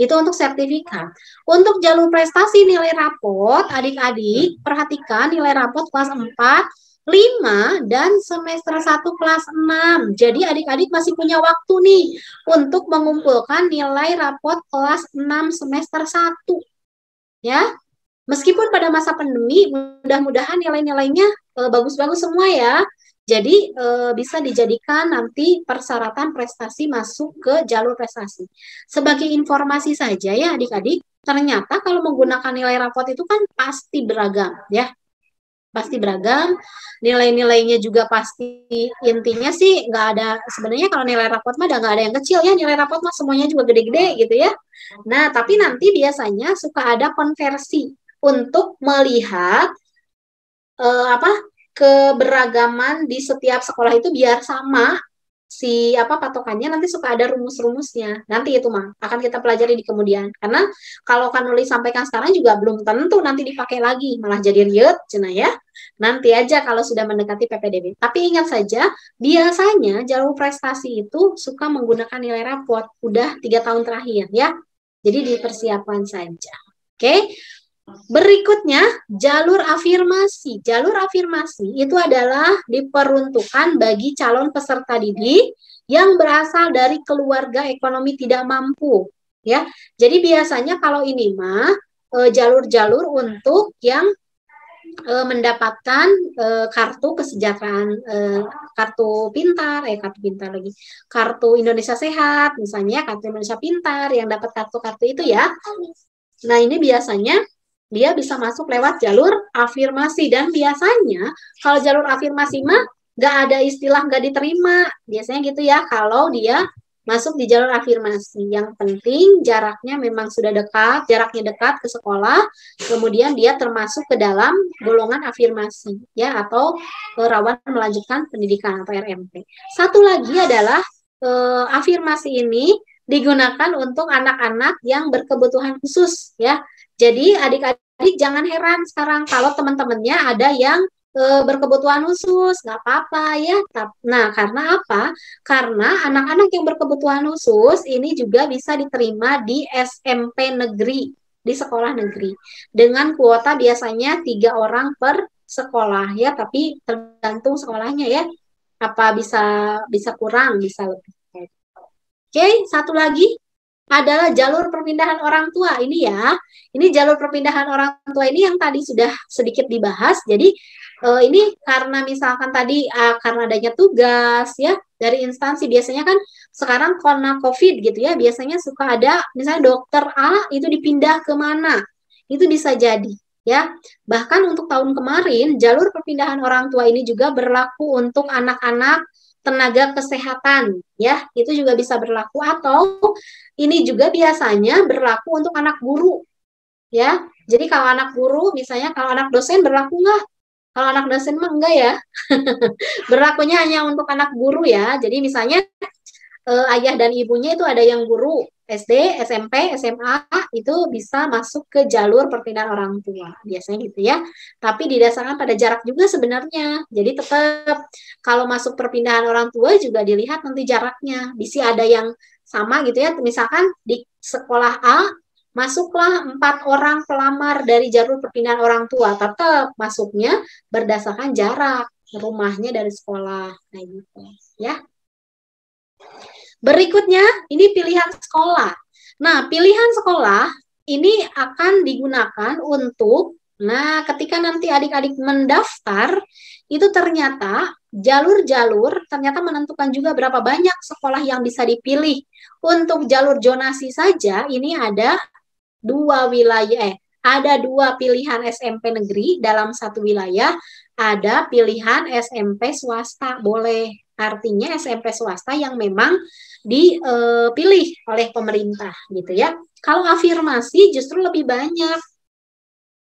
S1: Itu untuk sertifikat. Untuk jalur prestasi nilai rapot, adik-adik perhatikan nilai rapot kelas 4, 5 dan semester 1 kelas 6. Jadi adik-adik masih punya waktu nih untuk mengumpulkan nilai rapot kelas 6 semester 1. Ya. Meskipun pada masa pandemi, mudah-mudahan nilai-nilainya bagus-bagus semua ya. Jadi bisa dijadikan nanti persyaratan prestasi masuk ke jalur prestasi. Sebagai informasi saja ya adik-adik, ternyata kalau menggunakan nilai rapot itu kan pasti beragam ya. Pasti beragam, nilai-nilainya juga pasti, intinya sih nggak ada, sebenarnya kalau nilai rapot mah nggak ada yang kecil ya, nilai rapot mah semuanya juga gede-gede gitu ya. Nah, tapi nanti biasanya suka ada konversi untuk melihat keberagaman di setiap sekolah itu biar sama patokannya, nanti suka ada rumus-rumusnya. Nanti itu mah akan kita pelajari di kemudian. Karena kalau kan nulis sampaikan sekarang juga belum tentu nanti dipakai lagi, malah jadi riet cenah ya. Nanti aja kalau sudah mendekati PPDB. Tapi ingat saja, biasanya jalur prestasi itu suka menggunakan nilai rapot udah 3 tahun terakhir ya. Jadi dipersiapkan saja. Oke. Berikutnya, jalur afirmasi. Jalur afirmasi itu adalah diperuntukkan bagi calon peserta didik yang berasal dari keluarga ekonomi tidak mampu. Ya, jadi biasanya kalau ini mah jalur-jalur untuk yang mendapatkan kartu kesejahteraan, kartu pintar lagi, kartu Indonesia Sehat, misalnya kartu Indonesia Pintar yang dapat kartu-kartu itu ya. Nah ini biasanya dia bisa masuk lewat jalur afirmasi, dan biasanya kalau jalur afirmasi mah nggak ada istilah nggak diterima, biasanya gitu ya kalau dia masuk di jalur afirmasi. Yang penting jaraknya memang sudah dekat, jaraknya dekat ke sekolah, kemudian dia termasuk ke dalam golongan afirmasi ya, atau rawan melanjutkan pendidikan atau RMP. Satu lagi adalah afirmasi ini digunakan untuk anak-anak yang berkebutuhan khusus ya. Jadi adik-adik jangan heran sekarang kalau teman-temannya ada yang berkebutuhan khusus, nggak apa-apa ya. Nah, karena apa? Karena anak-anak yang berkebutuhan khusus ini juga bisa diterima di SMP negeri, di sekolah negeri. Dengan kuota biasanya 3 orang per sekolah ya, tapi tergantung sekolahnya ya. Apa bisa kurang, bisa lebih. Oke, satu lagi adalah jalur perpindahan orang tua ini ya. Ini jalur perpindahan orang tua ini yang tadi sudah sedikit dibahas. Jadi ini karena misalkan tadi karena adanya tugas ya dari instansi, biasanya kan sekarang karena COVID gitu ya, biasanya suka ada misalnya dokter A itu dipindah ke mana. Itu bisa jadi ya. Bahkan untuk tahun kemarin jalur perpindahan orang tua ini juga berlaku untuk anak-anak tenaga kesehatan ya, itu juga bisa berlaku, atau ini juga biasanya berlaku untuk anak guru ya. Jadi kalau anak guru misalnya, kalau anak dosen berlaku nggak? Kalau anak dosen mah enggak ya. Berlakunya hanya untuk anak guru ya. Jadi misalnya ayah dan ibunya itu ada yang guru SD, SMP, SMA, itu bisa masuk ke jalur perpindahan orang tua. Biasanya gitu ya. Tapi didasarkan pada jarak juga sebenarnya. Jadi tetap kalau masuk perpindahan orang tua juga dilihat nanti jaraknya. Bisa ada yang sama gitu ya. Misalkan di sekolah A, masuklah 4 orang pelamar dari jalur perpindahan orang tua. Tetap masuknya berdasarkan jarak rumahnya dari sekolah. Kayak gitu ya. Berikutnya, ini pilihan sekolah. Nah, pilihan sekolah ini akan digunakan untuk, nah, ketika nanti adik-adik mendaftar, itu ternyata jalur-jalur ternyata menentukan juga berapa banyak sekolah yang bisa dipilih. Untuk jalur zonasi saja, ini ada 2 wilayah, ada 2 pilihan SMP negeri dalam satu wilayah, ada pilihan SMP swasta, boleh. Artinya SMP swasta yang memang dipilih oleh pemerintah gitu ya. Kalau afirmasi justru lebih banyak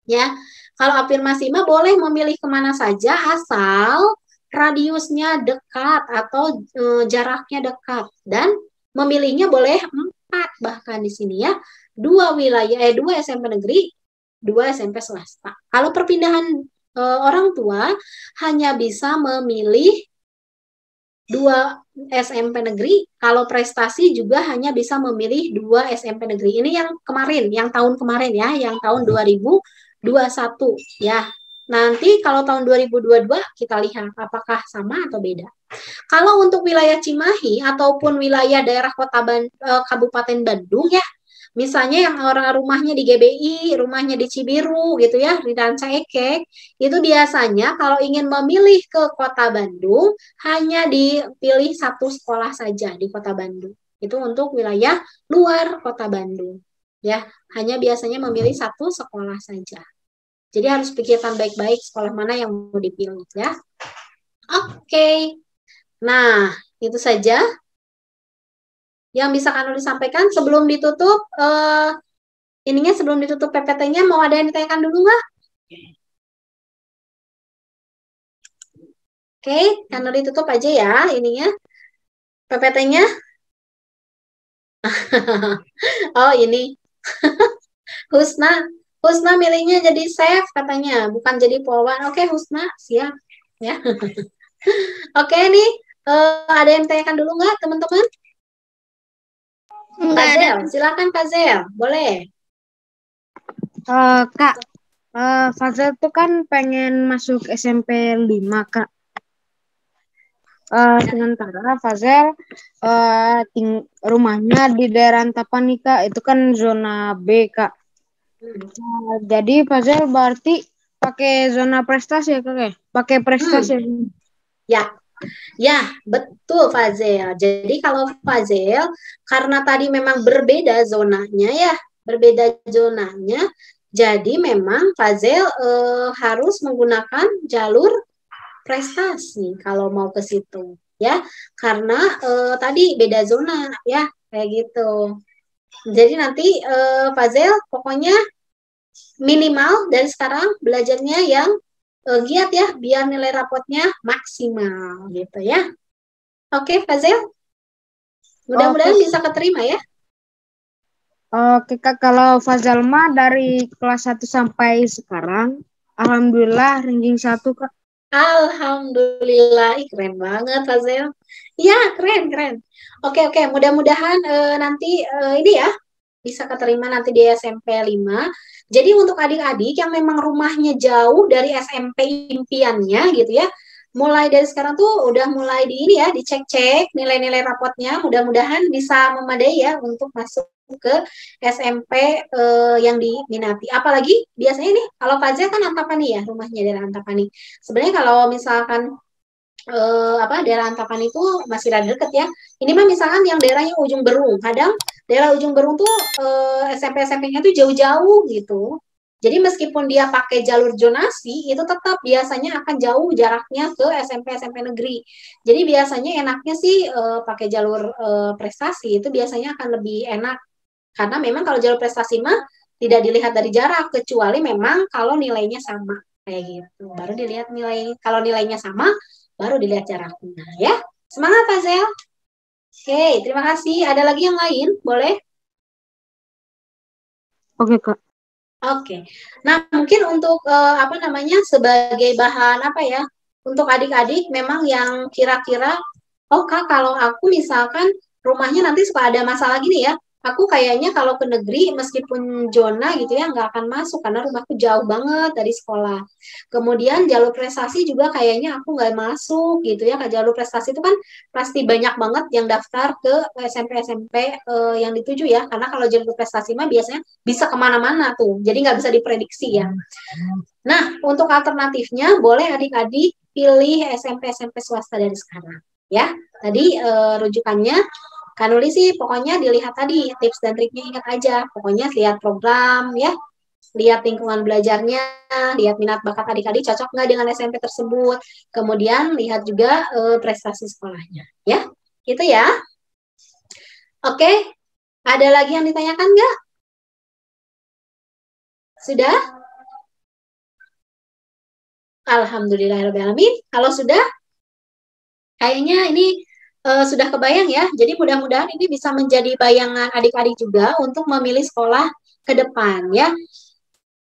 S1: ya. Kalau afirmasi mah boleh memilih kemana saja asal radiusnya dekat atau jaraknya dekat, dan memilihnya boleh 4 bahkan di sini ya. 2 wilayah, 2 SMP negeri, 2 SMP swasta. Kalau perpindahan orang tua hanya bisa memilih 2 SMP negeri, kalau prestasi juga hanya bisa memilih 2 SMP negeri. Ini yang kemarin, yang tahun kemarin ya, yang tahun 2021 ya. Nanti kalau tahun 2022 kita lihat apakah sama atau beda. Kalau untuk wilayah Cimahi ataupun wilayah daerah Kabupaten Bandung ya, misalnya yang orang rumahnya di GBI, rumahnya di Cibiru gitu ya, di Ranca Ekek, itu biasanya kalau ingin memilih ke Kota Bandung hanya dipilih satu sekolah saja di Kota Bandung. Itu untuk wilayah luar Kota Bandung. Ya, hanya biasanya memilih satu sekolah saja. Jadi harus pikirkan baik-baik sekolah mana yang mau dipilih ya. Oke. Nah, itu saja yang bisa Kak Nuri sampaikan sebelum ditutup. Sebelum ditutup PPT-nya mau ada yang ditanyakan dulu nggak? Oke, Kak Nuri tutup aja ya ininya PPT-nya. Oh ini Husna milihnya jadi chef katanya, bukan jadi polwan. Oke, Husna, siap ya. Oke nih, ada yang ditanyakan dulu nggak teman-teman? Kazel, silakan Kazel, boleh.
S2: Kak, Fazel tuh kan pengen masuk SMP 5, Kak. Sementara Fazel rumahnya di daerah Antapani, Kak. Itu kan zona B, Kak. Jadi Fazel berarti pakai zona prestasi ya, Kak? Ya? Pakai prestasi.
S1: Ya, betul Fazel. Jadi kalau Fazel, karena tadi memang berbeda zonanya, jadi memang Fazel harus menggunakan jalur prestasi kalau mau ke situ, ya. Karena tadi beda zona, ya, kayak gitu. Jadi nanti Fazel pokoknya minimal dari sekarang belajarnya yang giat ya, biar nilai rapotnya maksimal gitu ya. Oke, Fazel. Mudah-mudahan bisa keterima ya.
S2: Oke, Kak. Kalau Fazel mah dari kelas 1 sampai sekarang, alhamdulillah ranking 1, Kak.
S1: Alhamdulillah, keren banget Fazel. Iya, keren. Oke, mudah-mudahan nanti ini ya bisa keterima nanti di SMP 5. Jadi untuk adik-adik yang memang rumahnya jauh dari SMP impiannya gitu ya, mulai dari sekarang tuh udah mulai dicek-cek nilai-nilai rapotnya, mudah-mudahan bisa memadai ya untuk masuk ke SMP yang diminati. Apalagi biasanya nih kalau Fazel kan Antapani ya, rumahnya dari Antapani. Sebenarnya kalau misalkan daerah Antapani itu masih rada deket ya. Ini mah misalkan yang daerahnya Ujung Berung, kadang daerah Ujung Berung tuh SMP-SMP-nya tuh jauh-jauh gitu. Jadi meskipun dia pakai jalur zonasi, itu tetap biasanya akan jauh jaraknya ke SMP-SMP negeri. Jadi biasanya enaknya sih pakai jalur prestasi, itu biasanya akan lebih enak. Karena memang kalau jalur prestasi mah tidak dilihat dari jarak, kecuali memang kalau nilainya sama. Kayak gitu. Baru dilihat kalau nilainya sama, baru dilihat jaraknya ya. Semangat Fazel. Oke, terima kasih. Ada lagi yang lain? Boleh?
S2: Oke, Kak.
S1: Oke. Nah, mungkin untuk sebagai bahan untuk adik-adik memang yang kira-kira Kak, kalau aku misalkan rumahnya nanti suka ada masalah gini ya. Aku kayaknya kalau ke negeri meskipun zona gitu ya nggak akan masuk karena rumahku jauh banget dari sekolah. Kemudian jalur prestasi juga kayaknya aku nggak masuk gitu ya. Ke jalur prestasi itu kan pasti banyak banget yang daftar ke SMP-SMP yang dituju ya. Karena kalau jalur prestasi mah biasanya bisa kemana-mana tuh. Jadi nggak bisa diprediksi ya. Nah, untuk alternatifnya boleh adik-adik pilih SMP-SMP swasta dari sekarang. Ya, tadi rujukannya Kak Nuli sih pokoknya dilihat tadi tips dan triknya, ingat aja. Pokoknya lihat program ya, lihat lingkungan belajarnya, lihat minat bakat adik-adik cocok nggak dengan SMP tersebut. Kemudian lihat juga prestasi sekolahnya ya. Gitu ya. Oke, ada lagi yang ditanyakan nggak? Sudah? Alhamdulillahirrahmanirrahim. Kalau sudah, kayaknya ini sudah kebayang ya. Jadi mudah-mudahan ini bisa menjadi bayangan adik-adik juga untuk memilih sekolah ke depan ya.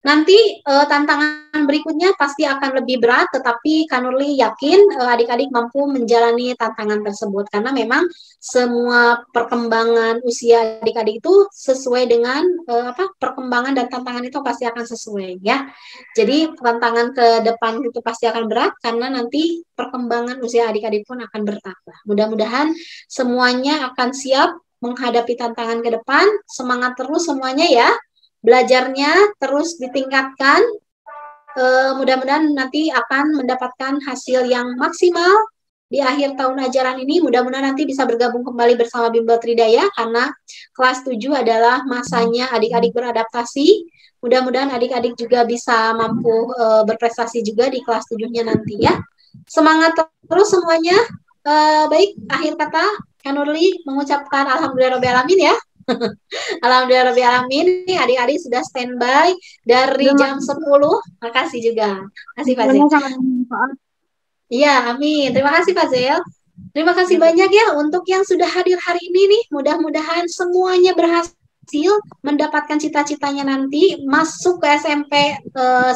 S1: Nanti tantangan berikutnya pasti akan lebih berat, tetapi Kak Nurli yakin adik-adik mampu menjalani tantangan tersebut karena memang semua perkembangan usia adik-adik itu sesuai dengan perkembangan dan tantangan itu pasti akan sesuai ya. Jadi tantangan ke depan itu pasti akan berat karena nanti perkembangan usia adik-adik pun akan bertambah. Mudah-mudahan semuanya akan siap menghadapi tantangan ke depan. Semangat terus semuanya ya. Belajarnya terus ditingkatkan, mudah-mudahan nanti akan mendapatkan hasil yang maksimal di akhir tahun ajaran ini. Mudah-mudahan nanti bisa bergabung kembali bersama Bimbel Tridaya karena kelas 7 adalah masanya adik-adik beradaptasi. Mudah-mudahan adik-adik juga bisa mampu berprestasi juga di kelas 7-nya nanti ya. Semangat terus semuanya. Baik, akhir kata Kak Nurli mengucapkan alhamdulillahirobbilalamin ya. Alhamdulillahirobbilalamin, adik-adik sudah standby dari jam 10. Makasih juga. Makasih Pak Zel. Iya, amin. Terima kasih Pak Zel. Terima kasih banyak ya untuk yang sudah hadir hari ini nih. Mudah-mudahan semuanya berhasil mendapatkan cita-citanya nanti masuk ke SMP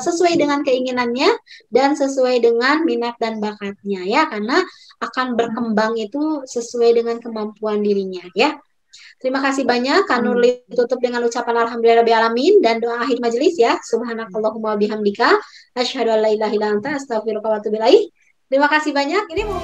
S1: sesuai dengan keinginannya dan sesuai dengan minat dan bakatnya ya, karena akan berkembang itu sesuai dengan kemampuan dirinya ya. Terima kasih banyak. Kak Nurli tutup dengan ucapan alhamdulillahirobbilalamin dan doa akhir majelis ya. Subhanakallahumma bihamdika asyhadu an la ilaha illa anta astaghfiruka wa atubu ilaik. Terima kasih banyak. Ini mau